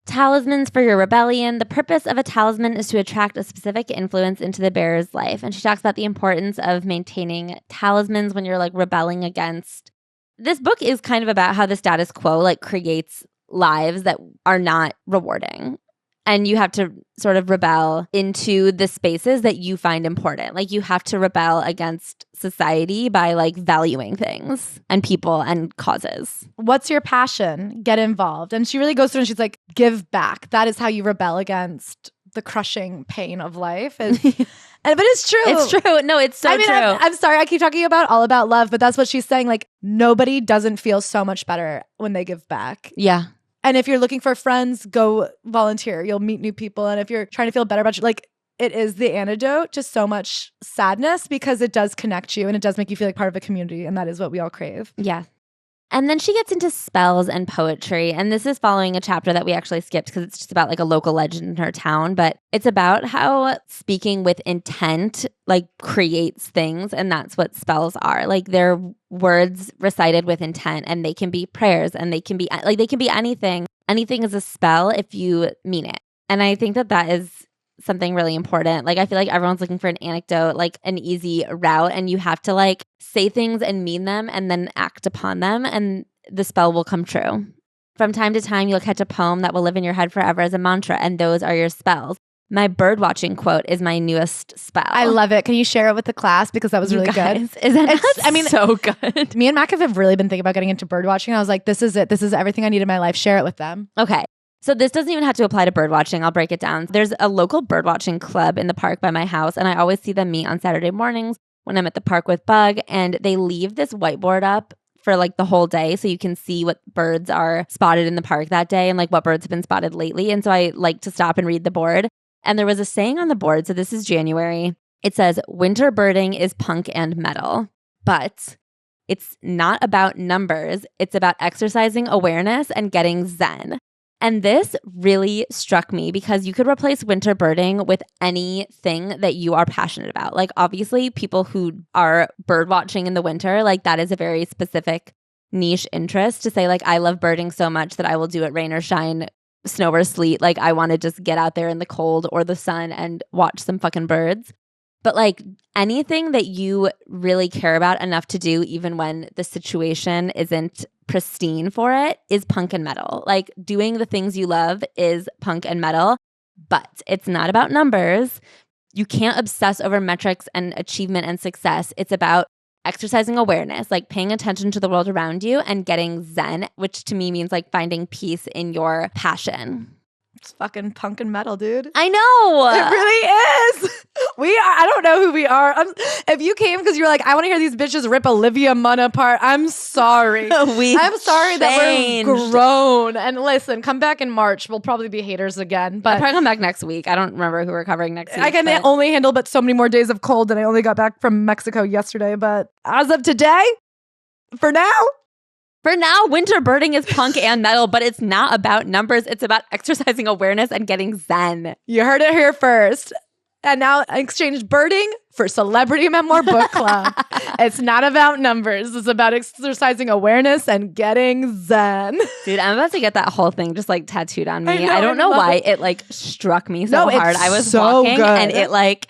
Talismans for your rebellion. The purpose of a talisman is to attract a specific influence into the bearer's life. And she talks about the importance of maintaining talismans when you're like rebelling against. This book is kind of about how the status quo like creates lives that are not rewarding. And you have to sort of rebel into the spaces that you find important. Like you have to rebel against society by like valuing things and people and causes. What's your passion? Get involved. And she really goes through and she's like, give back. That is how you rebel against the crushing pain of life. But it's true. It's true. No, it's so true. I'm sorry. I keep talking about all about love, but that's what she's saying. Like nobody doesn't feel so much better when they give back. Yeah. And if you're looking for friends, go volunteer. You'll meet new people. And if you're trying to feel better about you, like it is the antidote to so much sadness because it does connect you and it does make you feel like part of a community. And that is what we all crave. Yeah. And then she gets into spells and poetry. And this is following a chapter that we actually skipped because it's just about like a local legend in her town. But it's about how speaking with intent like creates things. And that's what spells are. Like they're words recited with intent, and they can be prayers, and they can be anything. Anything is a spell if you mean it. And I think that that is something really important. Like I feel like everyone's looking for an anecdote, like an easy route, and you have to like say things and mean them and then act upon them, and the spell will come true. From time to time, you'll catch a poem that will live in your head forever as a mantra, and those are your spells. My bird watching quote is my newest spell. I love it. Can you share it with the class? Because that was really good. Is that so good? Me and Mac have really been thinking about getting into bird watching. I was like, this is it. This is everything I need in my life. Share it with them. Okay. So this doesn't even have to apply to bird watching. I'll break it down. There's a local bird watching club in the park by my house, and I always see them meet on Saturday mornings when I'm at the park with Bug, and they leave this whiteboard up for like the whole day so you can see what birds are spotted in the park that day and like what birds have been spotted lately. And so I like to stop and read the board. And there was a saying on the board, so this is January. It says, winter birding is punk and metal, but it's not about numbers. It's about exercising awareness and getting zen. And this really struck me because you could replace winter birding with anything that you are passionate about. Like obviously people who are bird watching in the winter, like that is a very specific niche interest to say like, I love birding so much that I will do it rain or shine, snow or sleet. Like I want to just get out there in the cold or the sun and watch some fucking birds. But like anything that you really care about enough to do, even when the situation isn't pristine for it, is punk and metal. Like doing the things you love is punk and metal, but it's not about numbers. You can't obsess over metrics and achievement and success. It's about exercising awareness, like paying attention to the world around you and getting zen, which to me means like finding peace in your passion. It's fucking punk and metal, dude. I know. It really is. I don't know who we are. If you came because you're like, I want to hear these bitches rip Olivia Munn apart, I'm sorry. I'm sorry that we're grown. And listen, come back in March. We'll probably be haters again. But I'll probably come back next week. I don't remember who we're covering next week. I can only handle but so many more days of cold, and I only got back from Mexico yesterday. But as of today, for now, winter birding is punk and metal, but it's not about numbers. It's about exercising awareness and getting zen. You heard it here first. And now I exchanged birding for Celebrity Memoir Book Club. It's not about numbers. It's about exercising awareness and getting zen. Dude, I'm about to get that whole thing just like tattooed on me. I don't know why it like struck me so hard. I was walking and it like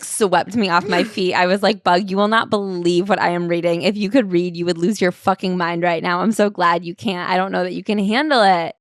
swept me off my feet. I was like, Bug, you will not believe what I am reading. If you could read, you would lose your fucking mind right now. I'm so glad you can't. I don't know that you can handle it.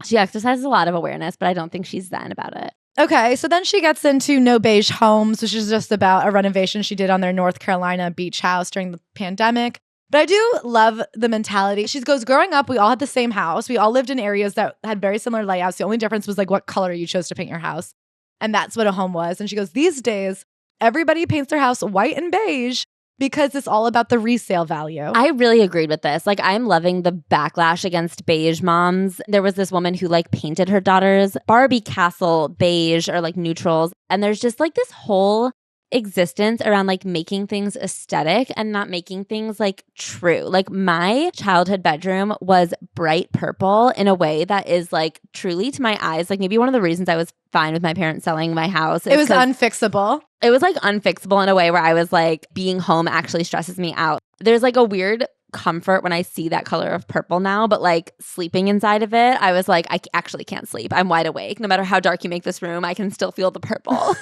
She exercises a lot of awareness, but I don't think she's zen about it. Okay, so then she gets into No Beige Homes, which is just about a renovation she did on their North Carolina beach house during the pandemic. But I do love the mentality. She goes, growing up, we all had the same house. We all lived in areas that had very similar layouts. The only difference was like what color you chose to paint your house. And that's what a home was. And she goes, these days, everybody paints their house white and beige because it's all about the resale value. I really agreed with this. Like, I'm loving the backlash against beige moms. There was this woman who like painted her daughter's Barbie castle beige or like neutrals. And there's just like this whole existence around like making things aesthetic and not making things like true. Like my childhood bedroom was bright purple in a way that is like truly to my eyes. Like maybe one of the reasons I was fine with my parents selling my house. It was unfixable. It was like unfixable in a way where I was like, being home actually stresses me out. There's like a weird comfort when I see that color of purple now, but like sleeping inside of it, I was like, I actually can't sleep. I'm wide awake. No matter how dark you make this room, I can still feel the purple.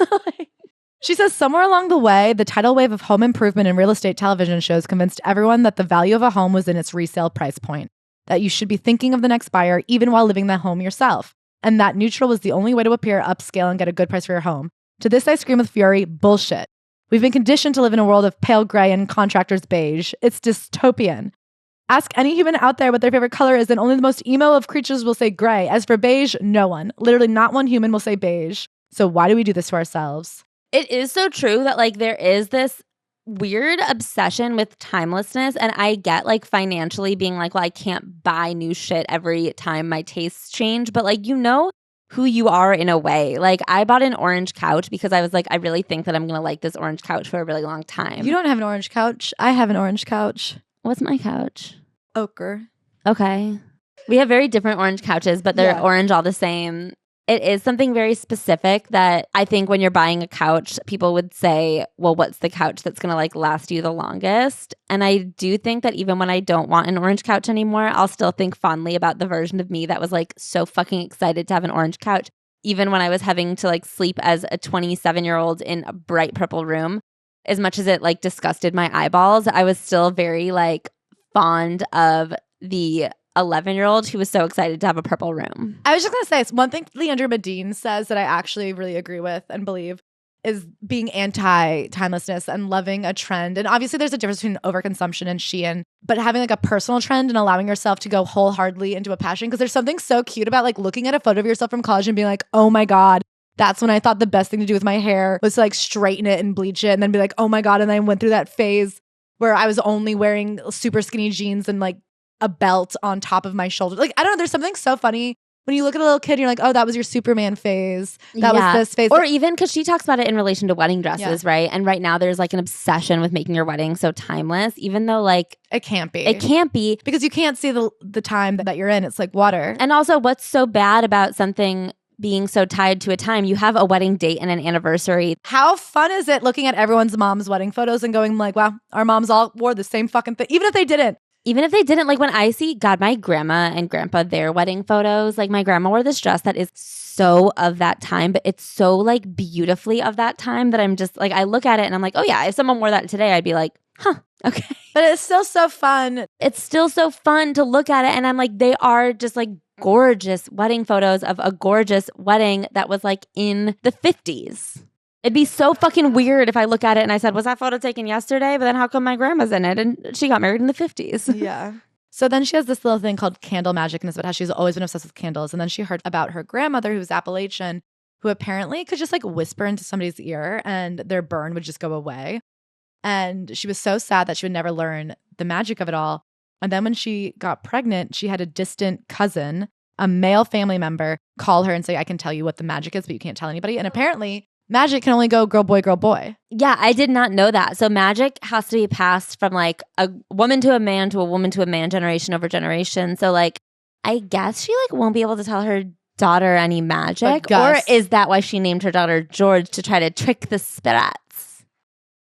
She says somewhere along the way, the tidal wave of home improvement and real estate television shows convinced everyone that the value of a home was in its resale price point, that you should be thinking of the next buyer even while living that home yourself, and that neutral was the only way to appear upscale and get a good price for your home. To this, I scream with fury, bullshit. We've been conditioned to live in a world of pale gray and contractors beige. It's dystopian. Ask any human out there what their favorite color is, and only the most emo of creatures will say gray. As for beige, no one. Literally not one human will say beige. So why do we do this to ourselves? It is so true that like there is this weird obsession with timelessness, and I get like financially being like, well, I can't buy new shit every time my tastes change, but like, you know who you are in a way. Like I bought an orange couch because I was like, I really think that I'm going to like this orange couch for a really long time. You don't have an orange couch. I have an orange couch. What's my couch? Ochre. Okay. We have very different orange couches, but they're orange all the same. It is something very specific that I think when you're buying a couch, people would say, well, what's the couch that's going to like last you the longest? And I do think that even when I don't want an orange couch anymore, I'll still think fondly about the version of me that was like so fucking excited to have an orange couch. Even when I was having to like sleep as a 27-year-old in a bright purple room, as much as it like disgusted my eyeballs, I was still very like fond of the 11-year-old who was so excited to have a purple room. I was just going to say, it's one thing Leandra Medine says that I actually really agree with and believe is being anti-timelessness and loving a trend. And obviously there's a difference between overconsumption and Shein, but having like a personal trend and allowing yourself to go wholeheartedly into a passion. Because there's something so cute about like looking at a photo of yourself from college and being like, oh my God, that's when I thought the best thing to do with my hair was to like straighten it and bleach it, and then be like, oh my God. And then I went through that phase where I was only wearing super skinny jeans and like a belt on top of my shoulder. Like, I don't know, there's something so funny when you look at a little kid and you're like, oh, that was your Superman phase. That was this phase. Or even because she talks about it in relation to wedding dresses, right? And right now there's like an obsession with making your wedding so timeless, even though like it can't be. It can't be. Because you can't see the time that you're in. It's like water. And also, what's so bad about something being so tied to a time? You have a wedding date and an anniversary. How fun is it looking at everyone's mom's wedding photos and going like, wow, our moms all wore the same fucking thing. Even if they didn't, like when I see, God, my grandma and grandpa, their wedding photos, like my grandma wore this dress that is so of that time, but it's so like beautifully of that time that I'm just like, I look at it and I'm like, oh yeah, if someone wore that today, I'd be like, huh, okay. But it's still so fun. It's still so fun to look at it. And I'm like, they are just like gorgeous wedding photos of a gorgeous wedding that was like in the 50s. It'd be so fucking weird if I look at it and I said, was that photo taken yesterday? But then how come my grandma's in it and she got married in the 50s? Yeah. So then she has this little thing called candle magic, and it's about how she's always been obsessed with candles. And then she heard about her grandmother, who was Appalachian, who apparently could just like whisper into somebody's ear and their burn would just go away. And she was so sad that she would never learn the magic of it all. And then when she got pregnant, she had a distant cousin, a male family member, call her and say, I can tell you what the magic is, but you can't tell anybody. And apparently magic can only go girl, boy, girl, boy. Yeah, I did not know that. So magic has to be passed from like a woman to a man to a woman to a man, generation over generation. So like, I guess she like won't be able to tell her daughter any magic. Or is that why she named her daughter George, to try to trick the spirits?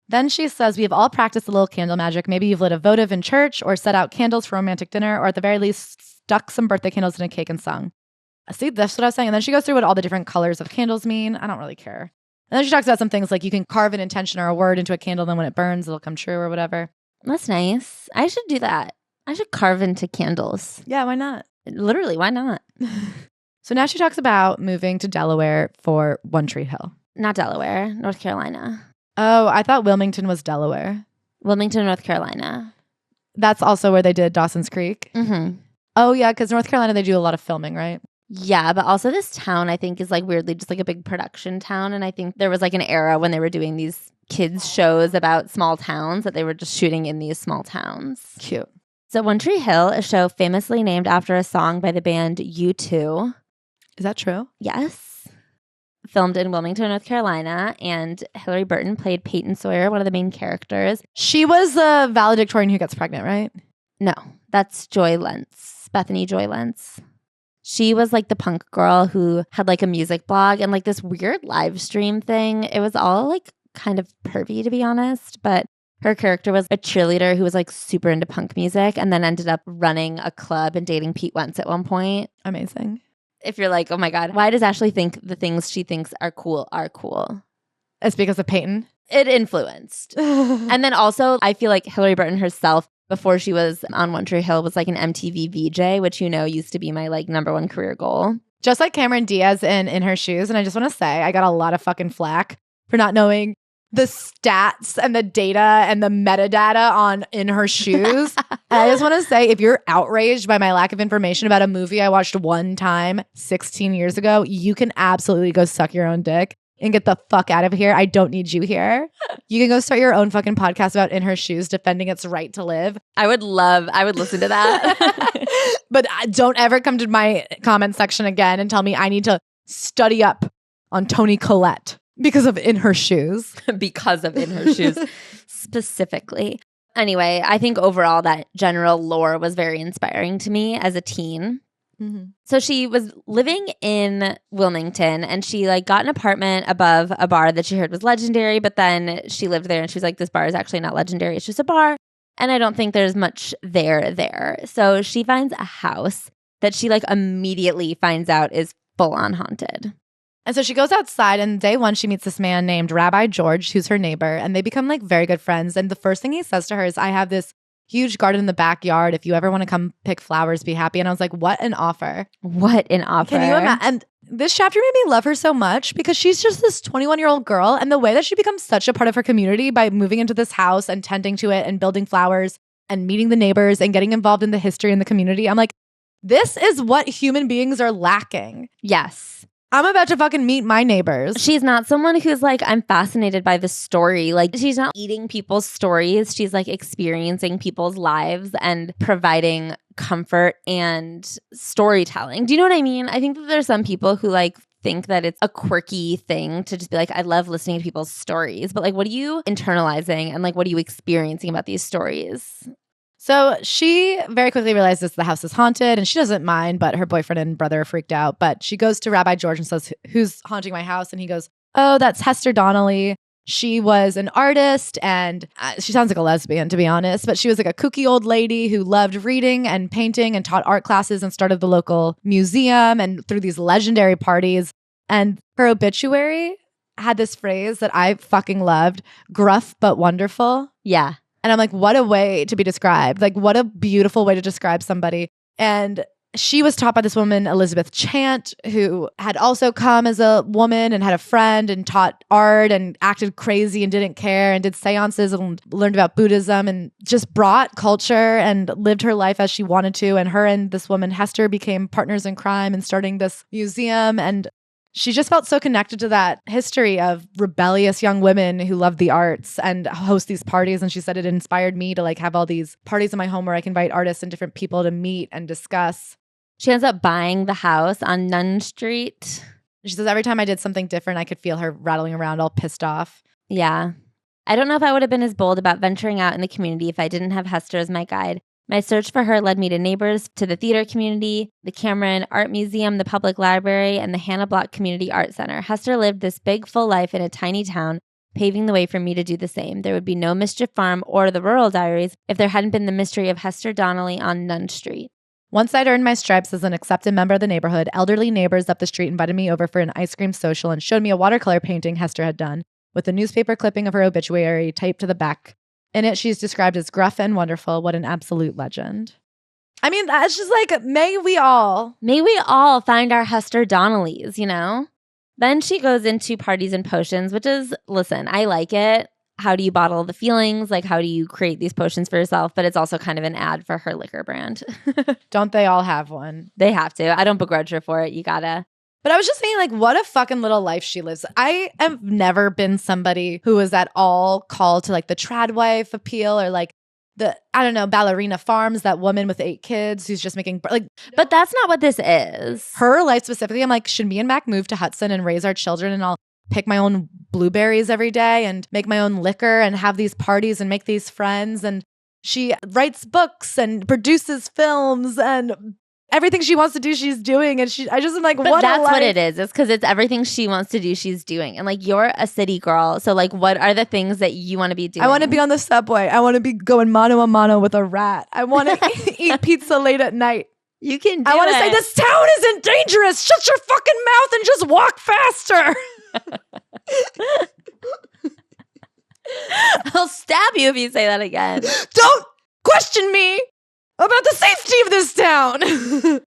Then she says, we have all practiced a little candle magic. Maybe you've lit a votive in church or set out candles for romantic dinner, or at the very least stuck some birthday candles in a cake and sung. See, that's what I was saying. And then she goes through what all the different colors of candles mean. I don't really care. And then she talks about some things like you can carve an intention or a word into a candle, then when it burns, it'll come true or whatever. That's nice. I should do that. I should carve into candles. Yeah, why not? Literally, why not? So now she talks about moving to Delaware for One Tree Hill. Not Delaware, North Carolina. Oh, I thought Wilmington was Delaware. Wilmington, North Carolina. That's also where they did Dawson's Creek? Mm-hmm. Oh, yeah, because North Carolina, they do a lot of filming, right? Yeah, but also this town, I think, is like weirdly just like a big production town. And I think there was like an era when they were doing these kids shows about small towns that they were just shooting in these small towns. Cute. So One Tree Hill, a show famously named after a song by the band U2. Is that true? Yes. Filmed in Wilmington, North Carolina. And Hilarie Burton played Peyton Sawyer, one of the main characters. She was the valedictorian who gets pregnant, right? No, that's Joy Lentz, Bethany Joy Lentz. She was like the punk girl who had like a music blog and like this weird live stream thing. It was all like kind of pervy, to be honest. But her character was a cheerleader who was like super into punk music and then ended up running a club and dating Pete Wentz at one point. Amazing. If you're like, oh my God, why does Ashley think the things she thinks are cool are cool? It's because of Peyton. It influenced. And then also, I feel like Hilarie Burton herself, before she was on One Tree Hill, was like an MTV VJ, which, you know, used to be my like number one career goal. Just like Cameron Diaz in Her Shoes. And I just want to say, I got a lot of fucking flack for not knowing the stats and the data and the metadata on In Her Shoes. And I just want to say, if you're outraged by my lack of information about a movie I watched one time 16 years ago, you can absolutely go suck your own dick and get the fuck out of here. I don't need you here. You can go start your own fucking podcast about In Her Shoes defending its right to live. I would listen to that. But don't ever come to my comment section again and tell me I need to study up on Toni Collette because of In Her Shoes. Because of In Her Shoes specifically. Anyway, I think overall that general lore was very inspiring to me as a teen. Mm-hmm. So she was living in Wilmington and she like got an apartment above a bar that she heard was legendary, but then she lived there and she was like, this bar is actually not legendary. It's just a bar. And I don't think there's much there. So she finds a house that she like immediately finds out is full on haunted. And so she goes outside and day one, she meets this man named Rabbi George, who's her neighbor, and they become like very good friends. And the first thing he says to her is, I have this huge garden in the backyard. If you ever want to come pick flowers, be happy. And I was like, what an offer. What an offer. Can you imagine? And this chapter made me love her so much because she's just this 21-year-old girl. And the way that she becomes such a part of her community by moving into this house and tending to it and building flowers and meeting the neighbors and getting involved in the history in the community. I'm like, this is what human beings are lacking. Yes. I'm about to fucking meet my neighbors. She's not someone who's like, I'm fascinated by the story. Like, she's not eating people's stories. She's like experiencing people's lives and providing comfort and storytelling. Do you know what I mean? I think that there's some people who like think that it's a quirky thing to just be like, I love listening to people's stories. But like, what are you internalizing and like, what are you experiencing about these stories? So she very quickly realizes the house is haunted and she doesn't mind, but her boyfriend and brother are freaked out. But she goes to Rabbi George and says, who's haunting my house? And he goes, oh, that's Hester Donnelly. She was an artist and she sounds like a lesbian, to be honest, but she was like a kooky old lady who loved reading and painting and taught art classes and started the local museum and through these legendary parties. And her obituary had this phrase that I fucking loved, gruff but wonderful. Yeah. And I'm like, what a way to be described. Like, what a beautiful way to describe somebody. And she was taught by this woman, Elizabeth Chant, who had also come as a woman and had a friend and taught art and acted crazy and didn't care and did seances and learned about Buddhism and just brought culture and lived her life as she wanted to. And her and this woman, Hester, became partners in crime and starting this museum. And she just felt so connected to that history of rebellious young women who love the arts and host these parties. And she said it inspired me to like have all these parties in my home where I can invite artists and different people to meet and discuss. She ends up buying the house on Nunn Street. She says every time I did something different, I could feel her rattling around all pissed off. Yeah. I don't know if I would have been as bold about venturing out in the community if I didn't have Hester as my guide. My search for her led me to neighbors, to the theater community, the Cameron Art Museum, the public library, and the Hannah Block Community Art Center. Hester lived this big, full life in a tiny town, paving the way for me to do the same. There would be no Mischief Farm or the Rural Diaries if there hadn't been the mystery of Hester Donnelly on Nunn Street. Once I'd earned my stripes as an accepted member of the neighborhood, elderly neighbors up the street invited me over for an ice cream social and showed me a watercolor painting Hester had done with a newspaper clipping of her obituary taped to the back. In it, she's described as gruff and wonderful. What an absolute legend. I mean, that's just like, may we all find our Hester Donnellys, you know? Then she goes into Parties and Potions, which is, listen, I like it. How do you bottle the feelings? Like, how do you create these potions for yourself? But it's also kind of an ad for her liquor brand. Don't they all have one? They have to. I don't begrudge her for it. You gotta. But I was just saying, like, what a fucking little life she lives. I have never been somebody who was at all called to like the trad wife appeal or like the, I don't know, ballerina farms, that woman with 8 kids who's just making like. But that's not what this is. Her life specifically, I'm like, should me and Mac move to Hudson and raise our children and I'll pick my own blueberries every day and make my own liquor and have these parties and make these friends. And she writes books and produces films and everything she wants to do, she's doing. And I just am like, but what that's a life. what it is. It's because it's everything she wants to do, she's doing. And like, you're a city girl. So like, what are the things that you want to be doing? I want to be on the subway. I want to be going mano a mano with a rat. I want to eat pizza late at night. You can do I want to say, this town isn't dangerous. Shut your fucking mouth and just walk faster. I'll stab you if you say that again. Don't question me about the safety of this town.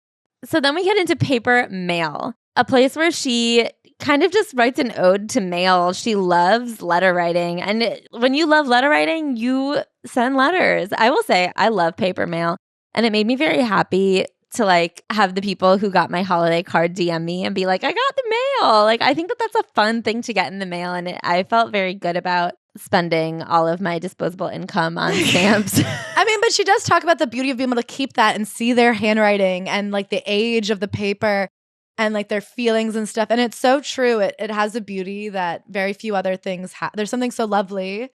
So then we get into Paper Mail, a place where she kind of just writes an ode to mail. She loves letter writing. And when you love letter writing, you send letters. I will say I love Paper Mail. And it made me very happy to like have the people who got my holiday card DM me and be like, I got the mail. Like, I think that that's a fun thing to get in the mail. And I felt very good about spending all of my disposable income on stamps. I mean, but she does talk about the beauty of being able to keep that and see their handwriting and like the age of the paper and like their feelings and stuff. And it's so true. It has a beauty that very few other things have. There's something so lovely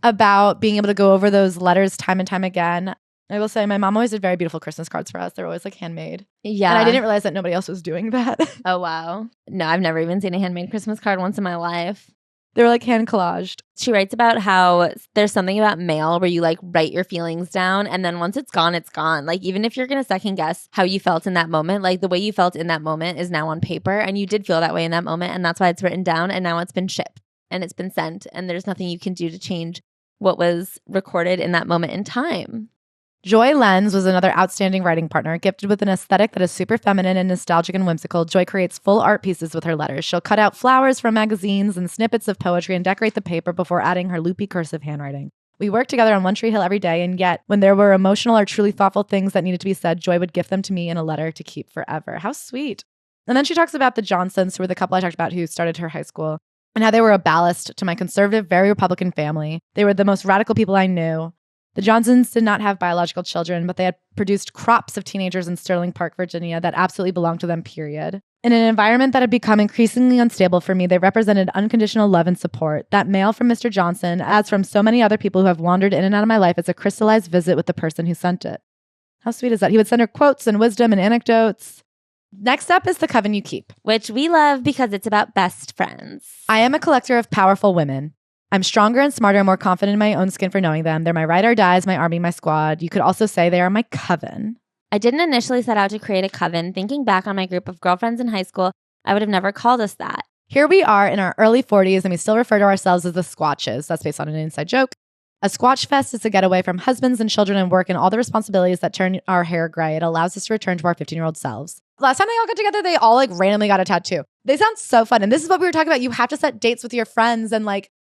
about being able to go over those letters time and time again. I will say my mom always did very beautiful Christmas cards for us. They're always like handmade. Yeah. And I didn't realize that nobody else was doing that. Oh, wow. No, I've never even seen a handmade Christmas card once in my life. They were like hand collaged. She writes about how there's something about mail where you like write your feelings down and then once it's gone, it's gone. Like even if you're going to second guess how you felt in that moment, like the way you felt in that moment is now on paper and you did feel that way in that moment and that's why it's written down and now it's been shipped and it's been sent and there's nothing you can do to change what was recorded in that moment in time. Joy Lenz was another outstanding writing partner, gifted with an aesthetic that is super feminine and nostalgic and whimsical. Joy creates full art pieces with her letters. She'll cut out flowers from magazines and snippets of poetry and decorate the paper before adding her loopy cursive handwriting. We worked together on One Tree Hill every day, and yet when there were emotional or truly thoughtful things that needed to be said, Joy would gift them to me in a letter to keep forever. How sweet. And then she talks about the Johnsons, who were the couple I talked about who started her high school, and how they were a ballast to my conservative, very Republican family. They were the most radical people I knew. The Johnsons did not have biological children, but they had produced crops of teenagers in Sterling Park, Virginia that absolutely belonged to them, period. In an environment that had become increasingly unstable for me, they represented unconditional love and support. That mail from Mr. Johnson, as from so many other people who have wandered in and out of my life, is a crystallized visit with the person who sent it. How sweet is that? He would send her quotes and wisdom and anecdotes. Next up is The Coven You Keep, which we love because it's about best friends. I am a collector of powerful women. I'm stronger and smarter and more confident in my own skin for knowing them. They're my ride or dies, my army, my squad. You could also say they are my coven. I didn't initially set out to create a coven. Thinking back on my group of girlfriends in high school, I would have never called us that. Here we are in our early 40s, and we still refer to ourselves as the Squatches. That's based on an inside joke. A Squatch Fest is a getaway from husbands and children and work and all the responsibilities that turn our hair gray. It allows us to return to our 15-year-old selves. Last time they all got together, they all randomly got a tattoo. They sound so fun. And this is what we were talking about. You have to set dates with your friends and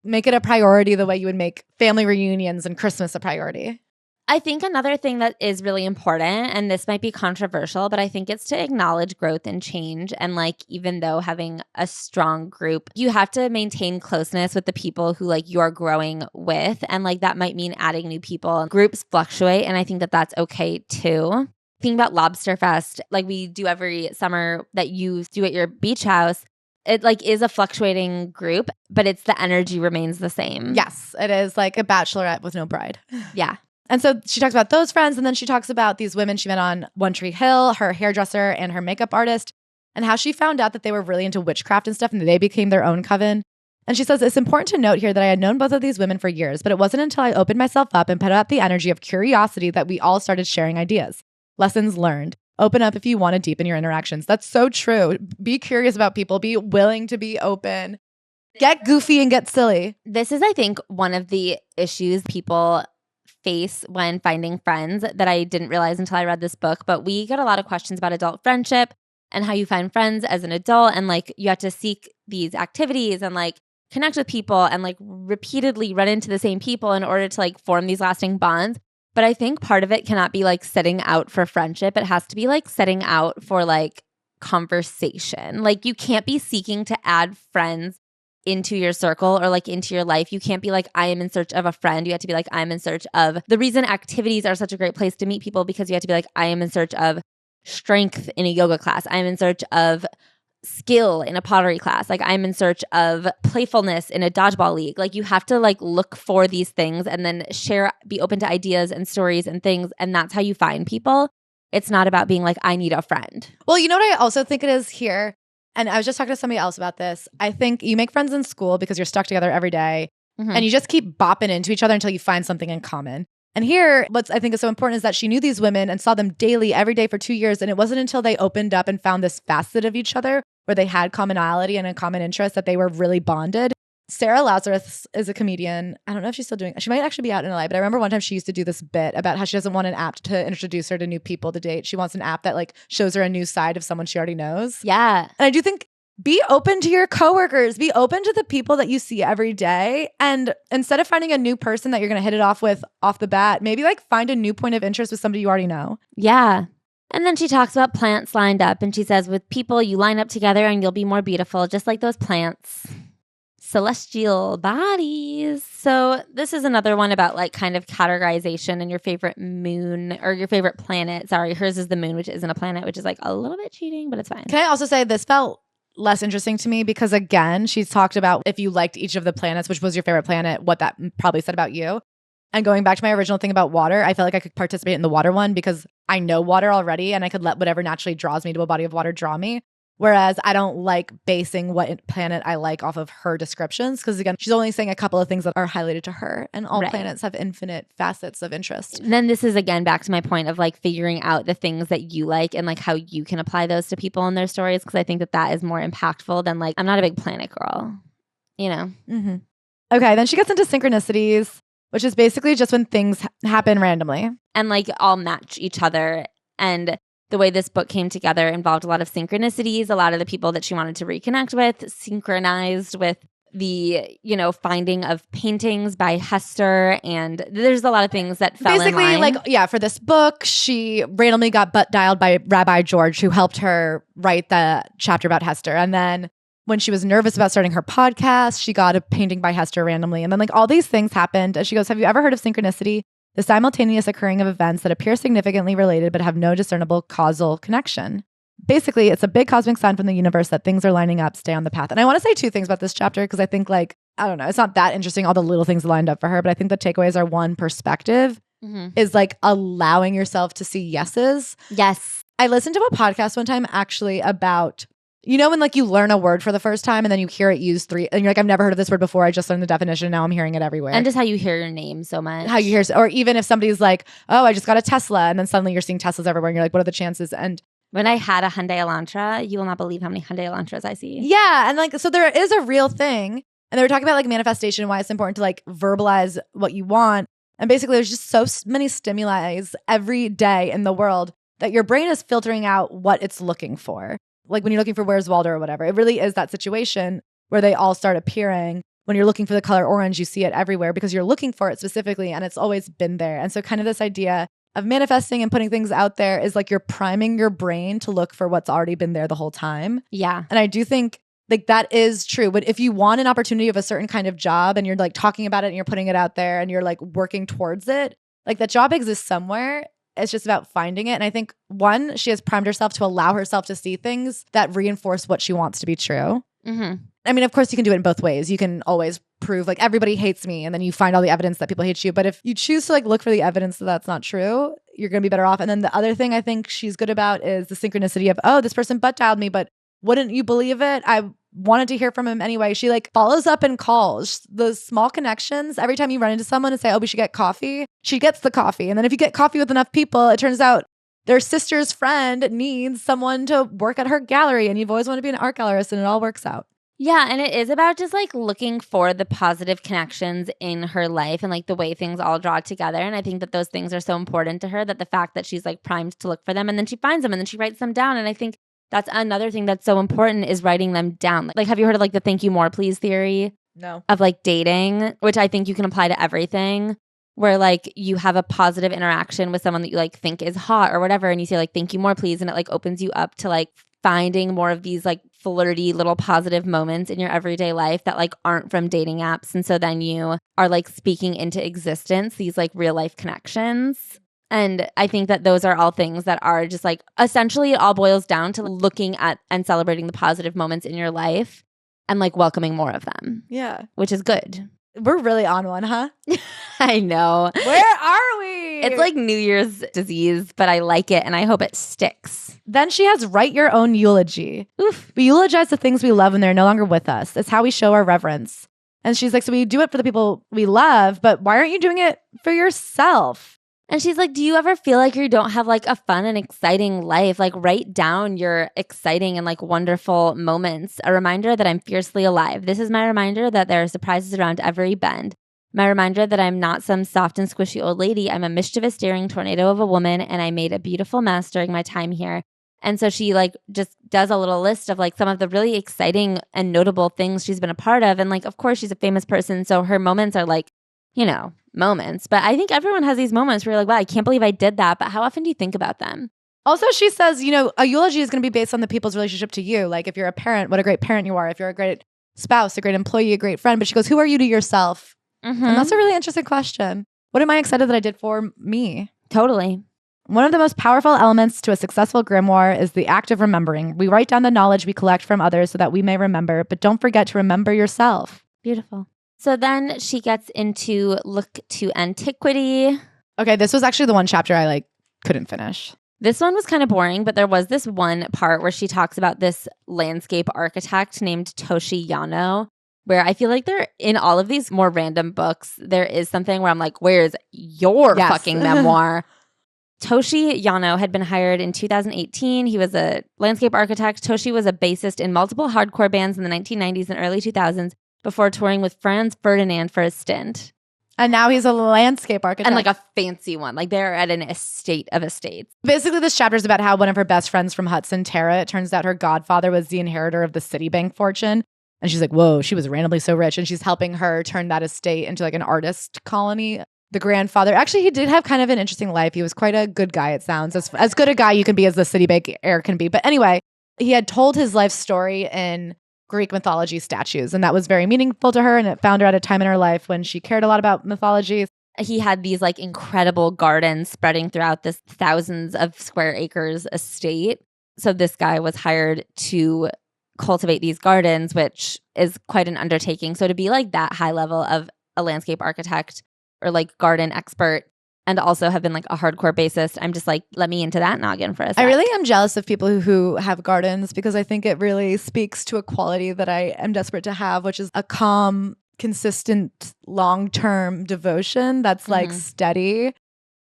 make it a priority the way you would make family reunions and Christmas a priority. I think another thing that is really important, and this might be controversial, but I think it's to acknowledge growth and change. And even though having a strong group, you have to maintain closeness with the people who you're growing with. And that might mean adding new people. Groups fluctuate, and I think that that's okay too. Thinking about Lobster Fest, we do every summer that you do at your beach house. It is a fluctuating group, but it's the energy remains the same. Yes, it is like a bachelorette with no bride. Yeah. And so she talks about those friends, and then she talks about these women she met on One Tree Hill, her hairdresser and her makeup artist, and how she found out that they were really into witchcraft and stuff, and they became their own coven. And she says, it's important to note here that I had known both of these women for years, but it wasn't until I opened myself up and put out the energy of curiosity that we all started sharing ideas. Lessons learned. Open up if you want to deepen your interactions. That's so true. Be curious about people. Be willing to be open. Get goofy and get silly. This is, I think, one of the issues people face when finding friends that I didn't realize until I read this book. But we get a lot of questions about adult friendship and how you find friends as an adult. And you have to seek these activities and connect with people and repeatedly run into the same people in order to form these lasting bonds. But I think part of it cannot be setting out for friendship. It has to be setting out for conversation. You can't be seeking to add friends into your circle or into your life. You can't be I am in search of a friend. You have to be I'm in search of the reason activities are such a great place to meet people, because you have to be I am in search of strength in a yoga class. I'm in search of skill in a pottery class. I'm in search of playfulness in a dodgeball league. You have to look for these things and then share, be open to ideas and stories and things. And that's how you find people. It's not about being I need a friend. Well, you know what I also think it is here? And I was just talking to somebody else about this. I think you make friends in school because you're stuck together every day, and you just keep bopping into each other until you find something in common. And here, what I think is so important is that she knew these women and saw them daily, every day for 2 years. And it wasn't until they opened up and found this facet of each other where they had commonality and a common interest that they were really bonded. Sarah Lazarus is a comedian. I don't know if she's still doing it. She might actually be out in LA, but I remember one time she used to do this bit about how she doesn't want an app to introduce her to new people to date. She wants an app that shows her a new side of someone she already knows. Yeah. And I do think be open to your coworkers. Be open to the people that you see every day. And instead of finding a new person that you're going to hit it off with off the bat, maybe find a new point of interest with somebody you already know. Yeah. And then she talks about plants lined up, and she says, with people, you line up together and you'll be more beautiful, just like those plants. Celestial bodies. So this is another one about kind of categorization and your favorite moon or your favorite planet. Sorry, hers is the moon, which isn't a planet, which is a little bit cheating, but it's fine. Can I also say this felt less interesting to me because, again, she's talked about if you liked each of the planets, which was your favorite planet, what that probably said about you. And going back to my original thing about water, I felt like I could participate in the water one because I know water already and I could let whatever naturally draws me to a body of water draw me. Whereas I don't like basing what planet I like off of her descriptions because, again, she's only saying a couple of things that are highlighted to her, and all planets have infinite facets of interest. And then this is, again, back to my point of figuring out the things that you like and how you can apply those to people and their stories, because I think that is more impactful than I'm not a big planet girl, you know? Mm-hmm. Okay, then she gets into synchronicities, which is basically just when things happen randomly. and like all match each other. And the way this book came together involved a lot of synchronicities. A lot of the people that she wanted to reconnect with synchronized with the, finding of paintings by Hester. And there's a lot of things that fell in line. For this book, she randomly got butt dialed by Rabbi George, who helped her write the chapter about Hester. And then when she was nervous about starting her podcast, she got a painting by Hester randomly. And then all these things happened. And she goes, have you ever heard of synchronicity? The simultaneous occurring of events that appear significantly related but have no discernible causal connection. Basically, it's a big cosmic sign from the universe that things are lining up, stay on the path. And I want to say two things about this chapter because I think I don't know, it's not that interesting, all the little things lined up for her, but I think the takeaways are one, perspective is allowing yourself to see yeses. Yes. I listened to a podcast one time actually about, when you learn a word for the first time and then you hear it used and you're like, I've never heard of this word before. I just learned the definition. Now I'm hearing it everywhere. And just how you hear your name so much. How you hear, or even if somebody's like, oh, I just got a Tesla. And then suddenly you're seeing Teslas everywhere and you're like, what are the chances? And when I had a Hyundai Elantra, you will not believe how many Hyundai Elantras I see. Yeah. And so there is a real thing. And they were talking about manifestation and why it's important to verbalize what you want. And basically there's just so many stimuli every day in the world that your brain is filtering out what it's looking for. Like when you're looking for Where's Waldo or whatever, it really is that situation where they all start appearing. When you're looking for the color orange, you see it everywhere because you're looking for it specifically and it's always been there. And so kind of this idea of manifesting and putting things out there is you're priming your brain to look for what's already been there the whole time. Yeah. And I do think that is true. But if you want an opportunity of a certain kind of job and you're talking about it and you're putting it out there and you're working towards it, that job exists somewhere. It's just about finding it. And I think one, she has primed herself to allow herself to see things that reinforce what she wants to be true. Mm-hmm. I mean, of course, you can do it in both ways. You can always prove everybody hates me and then you find all the evidence that people hate you. But if you choose to look for the evidence that that's not true, you're going to be better off. And then the other thing I think she's good about is the synchronicity of, oh, this person butt dialed me, but wouldn't you believe it? I wanted to hear from him anyway. She follows up and calls. Those small connections. Every time you run into someone and say, oh, we should get coffee, she gets the coffee. And then if you get coffee with enough people, it turns out their sister's friend needs someone to work at her gallery. And you've always wanted to be an art gallerist and it all works out. Yeah, and it is about just looking for the positive connections in her life and the way things all draw together. And I think that those things are so important to her, that the fact that she's primed to look for them and then she finds them and then she writes them down. And I think that's another thing that's so important is writing them down. Have you heard of the thank you more please theory? No. Of dating, which I think you can apply to everything, where you have a positive interaction with someone that you think is hot or whatever, and you say thank you more please, and it opens you up to finding more of these flirty little positive moments in your everyday life that aren't from dating apps. And so then you are speaking into existence these real life connections. And I think that those are all things that are just essentially it all boils down to looking at and celebrating the positive moments in your life and welcoming more of them. Yeah. Which is good. We're really on one, huh? I know. Where are we? It's New Year's disease, but I like it and I hope it sticks. Then she has write your own eulogy. Oof. We eulogize the things we love when they're no longer with us. It's how we show our reverence. And she's so we do it for the people we love, but why aren't you doing it for yourself? And she's do you ever feel you don't have a fun and exciting life? Write down your exciting and wonderful moments. A reminder that I'm fiercely alive. This is my reminder that there are surprises around every bend. My reminder that I'm not some soft and squishy old lady. I'm a mischievous, daring tornado of a woman, and I made a beautiful mess during my time here. And so she just does a little list of some of the really exciting and notable things she's been a part of. And of course she's a famous person, so her moments are moments. But I think everyone has these moments where you're wow, I can't believe I did that. But how often do you think about them? Also, she says, a eulogy is going to be based on the people's relationship to you. If you're a parent, what a great parent you are. If you're a great spouse, a great employee, a great friend. But she goes, who are you to yourself? Mm-hmm. And that's a really interesting question. What am I excited that I did for me? Totally. One of the most powerful elements to a successful grimoire is the act of remembering. We write down the knowledge we collect from others so that we may remember, but don't forget to remember yourself. Beautiful. So then she gets into look to antiquity. Okay, this was actually the one chapter I couldn't finish. This one was kind of boring, but there was this one part where she talks about this landscape architect named Toshi Yano, where I feel they're in all of these more random books. There is something where I'm where's your fucking memoir? Toshi Yano had been hired in 2018. He was a landscape architect. Toshi was a bassist in multiple hardcore bands in the 1990s and early 2000s before touring with Franz Ferdinand for a stint. And now he's a landscape architect. And like a fancy one. Like they're at an estate of estates. Basically, this chapter is about how one of her best friends from Hudson, Tara, it turns out her godfather was the inheritor of the Citibank fortune. And she's like, whoa, she was randomly so rich. And she's helping her turn that estate into like an artist colony. The grandfather, actually, he did have kind of an interesting life. He was quite a good guy, it sounds. As good a guy you can be as the Citibank heir can be. But anyway, he had told his life story in Greek mythology statues. And that was very meaningful to her. And it found her at a time in her life when she cared a lot about mythology. He had these like incredible gardens spreading throughout this thousands of square acres estate. So this guy was hired to cultivate these gardens, which is quite an undertaking. So to be like that high level of a landscape architect or like garden expert and also have been like a hardcore bassist, I'm just like, let me into that noggin for a sec. I really am jealous of people who have gardens because I think it really speaks to a quality that I am desperate to have, which is a calm, consistent, long-term devotion that's like steady.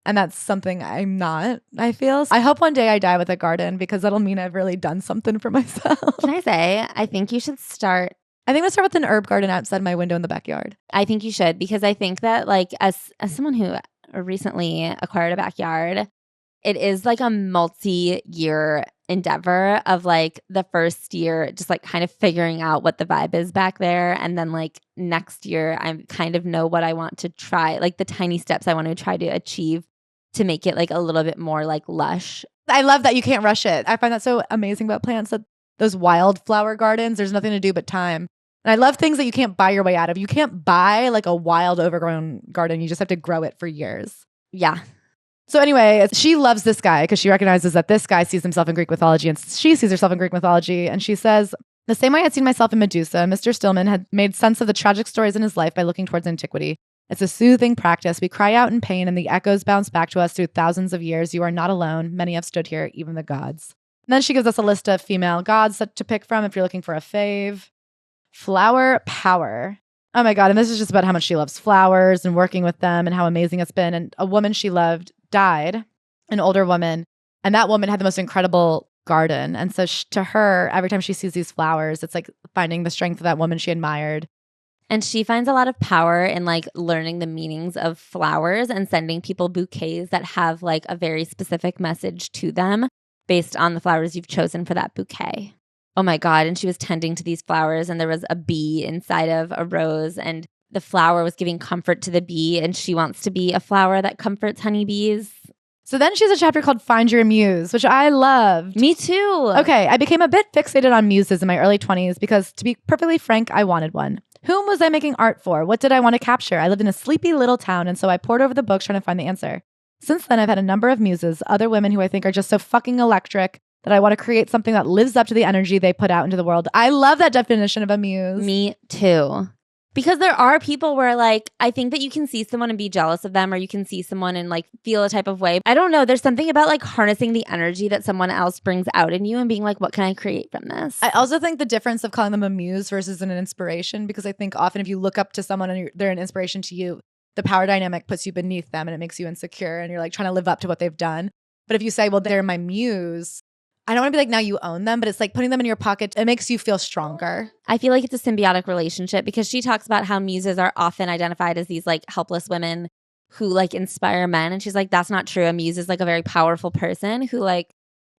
And that's something I'm not, I feel. I hope one day I die with a garden because that'll mean I've really done something for myself. Can I say, I think you should start. I think I'm going to start with an herb garden outside my window in the backyard. I think you should, because I think that like as someone who recently acquired a backyard, it is like a multi-year endeavor of like the first year just like kind of figuring out what the vibe is back there, and then like next year I kind of know what I want to try, like the tiny steps I want to try to achieve to make it like a little bit more like lush. I love that you can't rush it. I find that so amazing about plants, that those wildflower gardens, there's nothing to do but time. And I love things that you can't buy your way out of. You can't buy like a wild overgrown garden. You just have to grow it for years. Yeah. So anyway, she loves this guy because she recognizes that this guy sees himself in Greek mythology and she sees herself in Greek mythology. And she says, the same way I'd seen myself in Medusa, Mr. Stillman had made sense of the tragic stories in his life by looking towards antiquity. It's a soothing practice. We cry out in pain and the echoes bounce back to us through thousands of years. You are not alone. Many have stood here, even the gods. And then she gives us a list of female gods to pick from if you're looking for a fave. Flower power. Oh my God. And this is just about how much she loves flowers and working with them and how amazing it's been. And a woman she loved died, an older woman. And that woman had the most incredible garden. And so to her, every time she sees these flowers, it's like finding the strength of that woman she admired. And she finds a lot of power in like learning the meanings of flowers and sending people bouquets that have like a very specific message to them based on the flowers you've chosen for that bouquet. Oh my God. And she was tending to these flowers and there was a bee inside of a rose and the flower was giving comfort to the bee and she wants to be a flower that comforts honeybees. So then she has a chapter called Find Your Muse, which I loved. Me too. Okay, I became a bit fixated on muses in my early 20s because, to be perfectly frank, I wanted one. Whom was I making art for? What did I want to capture? I lived in a sleepy little town, and so I pored over the books trying to find the answer. Since then, I've had a number of muses, other women who I think are just so fucking electric that I want to create something that lives up to the energy they put out into the world. I love that definition of a muse. Me too. Because there are people where like, I think that you can see someone and be jealous of them, or you can see someone and like feel a type of way. I don't know. There's something about like harnessing the energy that someone else brings out in you and being like, what can I create from this? I also think the difference of calling them a muse versus an inspiration, because I think often if you look up to someone and they're an inspiration to you, the power dynamic puts you beneath them and it makes you insecure and you're like trying to live up to what they've done. But if you say, well, they're my muse, I don't want to be like, now you own them, but it's like putting them in your pocket. It makes you feel stronger. I feel like it's a symbiotic relationship because she talks about how muses are often identified as these like helpless women who like inspire men. And she's like, that's not true. A muse is like a very powerful person who like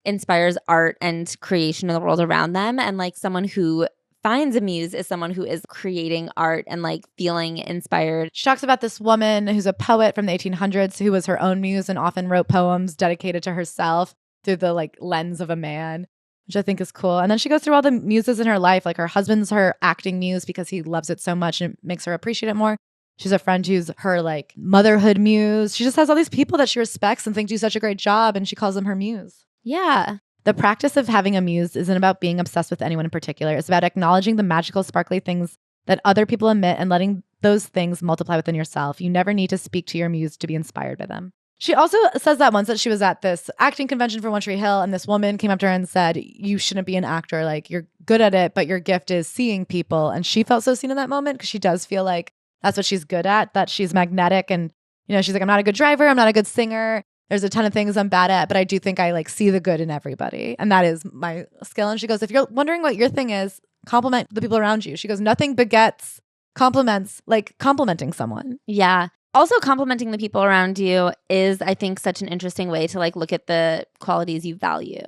inspires art and creation in the world around them. And like someone who finds a muse is someone who is creating art and like feeling inspired. She talks about this woman who's a poet from the 1800s who was her own muse and often wrote poems dedicated to herself through the like lens of a man, which I think is cool. And then she goes through all the muses in her life. Like her husband's her acting muse because he loves it so much and it makes her appreciate it more. She's a friend who's her like motherhood muse. She just has all these people that she respects and thinks do such a great job, and she calls them her muse. Yeah. The practice of having a muse isn't about being obsessed with anyone in particular. It's about acknowledging the magical, sparkly things that other people emit and letting those things multiply within yourself. You never need to speak to your muse to be inspired by them. She also says that once that she was at this acting convention for One Tree Hill and this woman came up to her and said, you shouldn't be an actor. Like, you're good at it, but your gift is seeing people. And she felt so seen in that moment because she does feel like that's what she's good at, that she's magnetic. And, you know, she's like, I'm not a good driver. I'm not a good singer. There's a ton of things I'm bad at, but I do think I like see the good in everybody. And that is my skill. And she goes, if you're wondering what your thing is, compliment the people around you. She goes, nothing begets compliments like complimenting someone. Yeah. Also, complimenting the people around you is, I think, such an interesting way to like look at the qualities you value.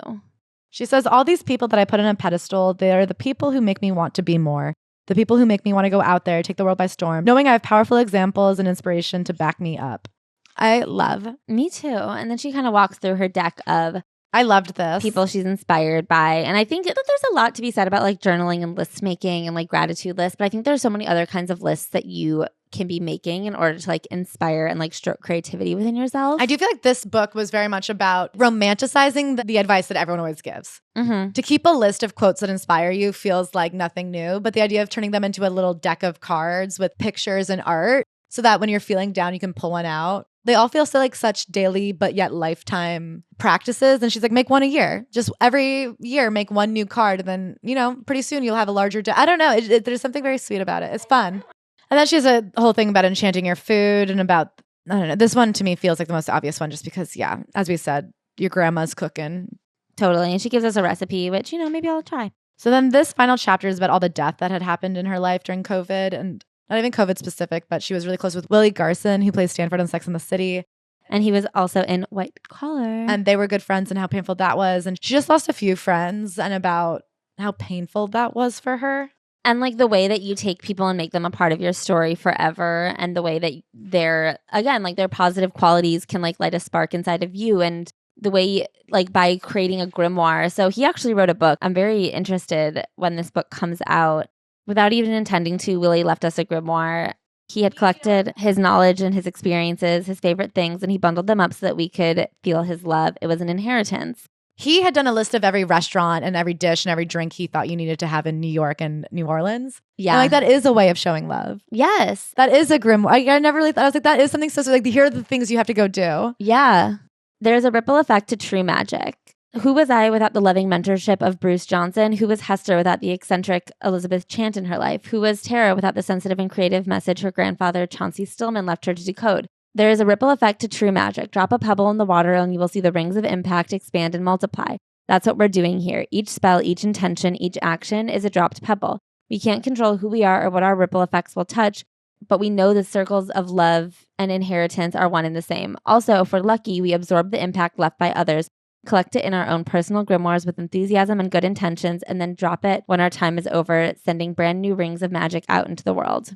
She says, all these people that I put on a pedestal, they're the people who make me want to be more. The people who make me want to go out there, take the world by storm, knowing I have powerful examples and inspiration to back me up. I love. Me too. And then she kind of walks through her deck of I loved this. people she's inspired by. And I think that there's a lot to be said about like journaling and list making and like gratitude lists. But I think there's so many other kinds of lists that you can be making in order to like inspire and like stroke creativity within yourself. I do feel like this book was very much about romanticizing the advice that everyone always gives. Mm-hmm. To keep a list of quotes that inspire you feels like nothing new, but the idea of turning them into a little deck of cards with pictures and art so that when you're feeling down, you can pull one out. They all feel so like such daily but yet lifetime practices. And she's like, make one a year. Just every year, make one new card. And then, you know, pretty soon you'll have a larger I don't know. There's something very sweet about it. It's fun. And then she has a whole thing about enchanting your food and about, I don't know. This one to me feels like the most obvious one just because, yeah, as we said, your grandma's cooking. Totally. And she gives us a recipe, which, you know, maybe I'll try. So then this final chapter is about all the death that had happened in her life during COVID, and not even COVID specific, but she was really close with Willie Garson, who plays Stanford on Sex and the City. And he was also in White Collar. And they were good friends and how painful that was. And she just lost a few friends and about how painful that was for her. And like the way that you take people and make them a part of your story forever, and the way that they're, again, like their positive qualities can like light a spark inside of you, and the way like by creating a grimoire. So he actually wrote a book. I'm very interested when this book comes out. Without even intending to, Willie left us a grimoire. He had collected his knowledge and his experiences, his favorite things, and he bundled them up so that we could feel his love. It was an inheritance. He had done a list of every restaurant and every dish and every drink he thought you needed to have in New York and New Orleans. Yeah. And like that is a way of showing love. Yes. That is a grimoire. I never really thought, I was like, that is something so like here are the things you have to go do. Yeah. There's a ripple effect to true magic. Who was I without the loving mentorship of Bruce Johnson? Who was Hester without the eccentric Elizabeth Chant in her life? Who was Tara without the sensitive and creative message her grandfather Chauncey Stillman left her to decode? There is a ripple effect to true magic. Drop a pebble in the water and you will see the rings of impact expand and multiply. That's what we're doing here. Each spell, each intention, each action is a dropped pebble. We can't control who we are or what our ripple effects will touch, but we know the circles of love and inheritance are one and the same. Also, if we're lucky, we absorb the impact left by others, collect it in our own personal grimoires with enthusiasm and good intentions, and then drop it when our time is over, sending brand new rings of magic out into the world.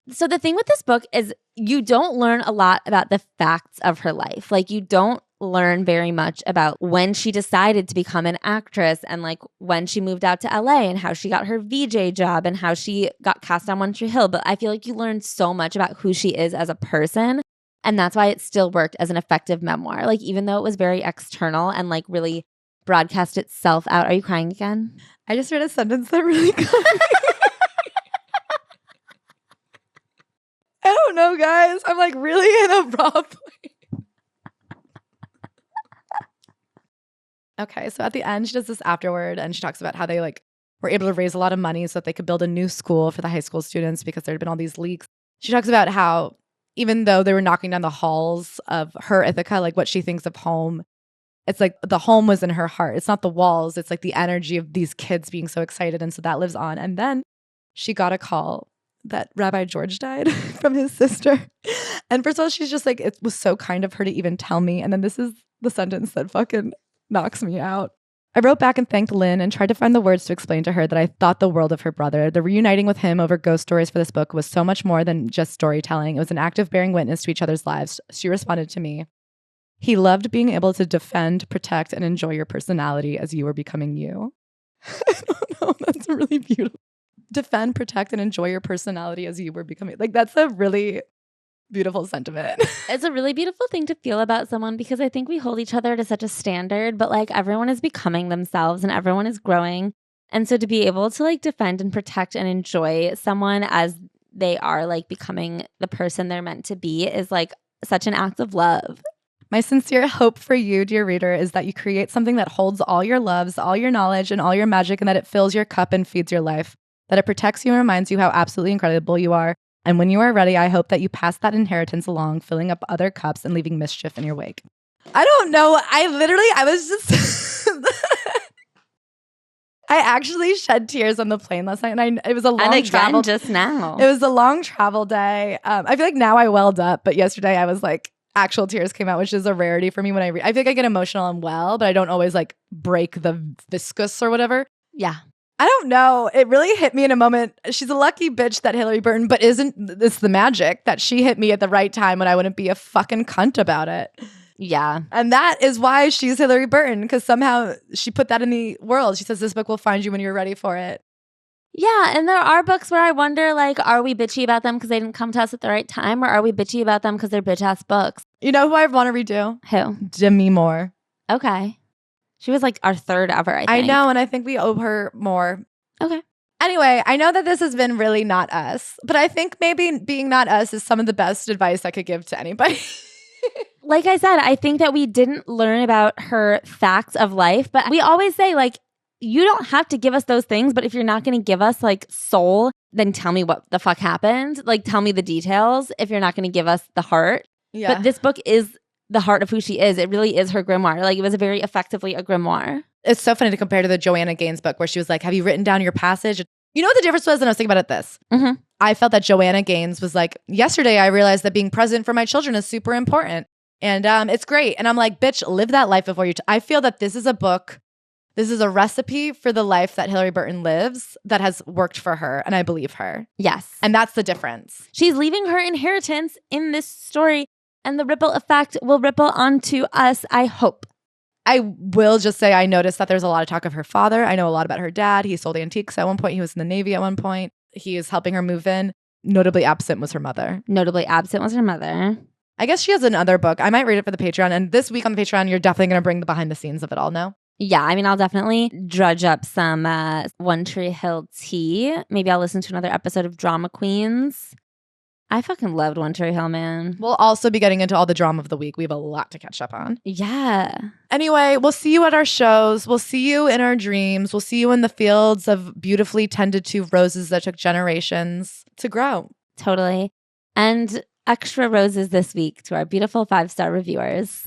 So the thing with this book is you don't learn a lot about the facts of her life. Like you don't learn very much about when she decided to become an actress and like when she moved out to LA and how she got her VJ job and how she got cast on One Tree Hill. But I feel like you learn so much about who she is as a person. And that's why it still worked as an effective memoir. Like even though it was very external and like really broadcast itself out. Are you crying again? I just read a sentence that really got me. I don't know, guys. I'm like really in a raw place. Okay, so at the end, she does this afterward and she talks about how they like were able to raise a lot of money so that they could build a new school for the high school students because there had been all these leaks. She talks about how even though they were knocking down the halls of her Ithaca, like what she thinks of home, it's like the home was in her heart. It's not the walls. It's like the energy of these kids being so excited. And so that lives on. And then she got a call that Rabbi George died from his sister. And first of all, she's just like, it was so kind of her to even tell me. And then this is the sentence that fucking knocks me out. I wrote back and thanked Lynn and tried to find the words to explain to her that I thought the world of her brother. The reuniting with him over ghost stories for this book was so much more than just storytelling. It was an act of bearing witness to each other's lives. She responded to me, he loved being able to defend, protect, and enjoy your personality as you were becoming you. I don't know. That's really beautiful. Defend, protect, and enjoy your personality as you were becoming. Like, that's a really beautiful sentiment. It's a really beautiful thing to feel about someone because I think we hold each other to such a standard, but like everyone is becoming themselves and everyone is growing. And so to be able to like defend and protect and enjoy someone as they are like becoming the person they're meant to be is like such an act of love. My sincere hope for you, dear reader, is that you create something that holds all your loves, all your knowledge, and all your magic, and that it fills your cup and feeds your life, that it protects you and reminds you how absolutely incredible you are. And when you are ready, I hope that you pass that inheritance along, filling up other cups and leaving mischief in your wake. I don't know. I was just... I actually shed tears on the plane last night, and it was a long travel. Just now. It was a long travel day. I feel like now I welled up, but yesterday I was like, actual tears came out, which is a rarity for me when I read. I feel like I get emotional and well, but I don't always like break the viscous or whatever. Yeah. I don't know. It really hit me in a moment. She's a lucky bitch, that Hilarie Burton, but isn't this the magic that she hit me at the right time when I wouldn't be a fucking cunt about it? Yeah. And that is why she's Hilarie Burton, because somehow she put that in the world. She says this book will find you when you're ready for it. Yeah, and there are books where I wonder, like, are we bitchy about them because they didn't come to us at the right time, or are we bitchy about them because they're bitch-ass books? You know who I want to redo? Who? Demi Moore. Okay. She was like our third ever, I think. I know, and I think we owe her more. Okay. Anyway, I know that this has been really not us, but I think maybe being not us is some of the best advice I could give to anybody. Like I said, I think that we didn't learn about her facts of life, but we always say, like, you don't have to give us those things, but if you're not going to give us like soul, then tell me what the fuck happened. Like, tell me the details if you're not going to give us the heart. Yeah. But this book is the heart of who she is. It really is her grimoire. Like, it was very effectively a grimoire. It's so funny to compare to the Joanna Gaines book where she was like, have you written down your passage? You know what the difference was? And I was thinking about it this. Mm-hmm. I felt that Joanna Gaines was like, yesterday I realized that being present for my children is super important. And it's great. And I'm like, bitch, live that life before you. I feel that this is a book. This is a recipe for the life that Hilarie Burton lives that has worked for her. And I believe her. Yes. And that's the difference. She's leaving her inheritance in this story, and the ripple effect will ripple onto us, I hope. I will just say I noticed that there's a lot of talk of her father. I know a lot about her dad. He sold antiques at one point. He was in the Navy at one point. He is helping her move in. Notably absent was her mother. Notably absent was her mother. I guess she has another book. I might read it for the Patreon. And this week on the Patreon, you're definitely going to bring the behind the scenes of it all, no? Yeah, I mean, I'll definitely drudge up some One Tree Hill tea. Maybe I'll listen to another episode of Drama Queens. I fucking loved One Tree Hill, man. We'll also be getting into all the drama of the week. We have a lot to catch up on. Yeah. Anyway, we'll see you at our shows. We'll see you in our dreams. We'll see you in the fields of beautifully tended to roses that took generations to grow. Totally. And extra roses this week to our beautiful 5-star reviewers.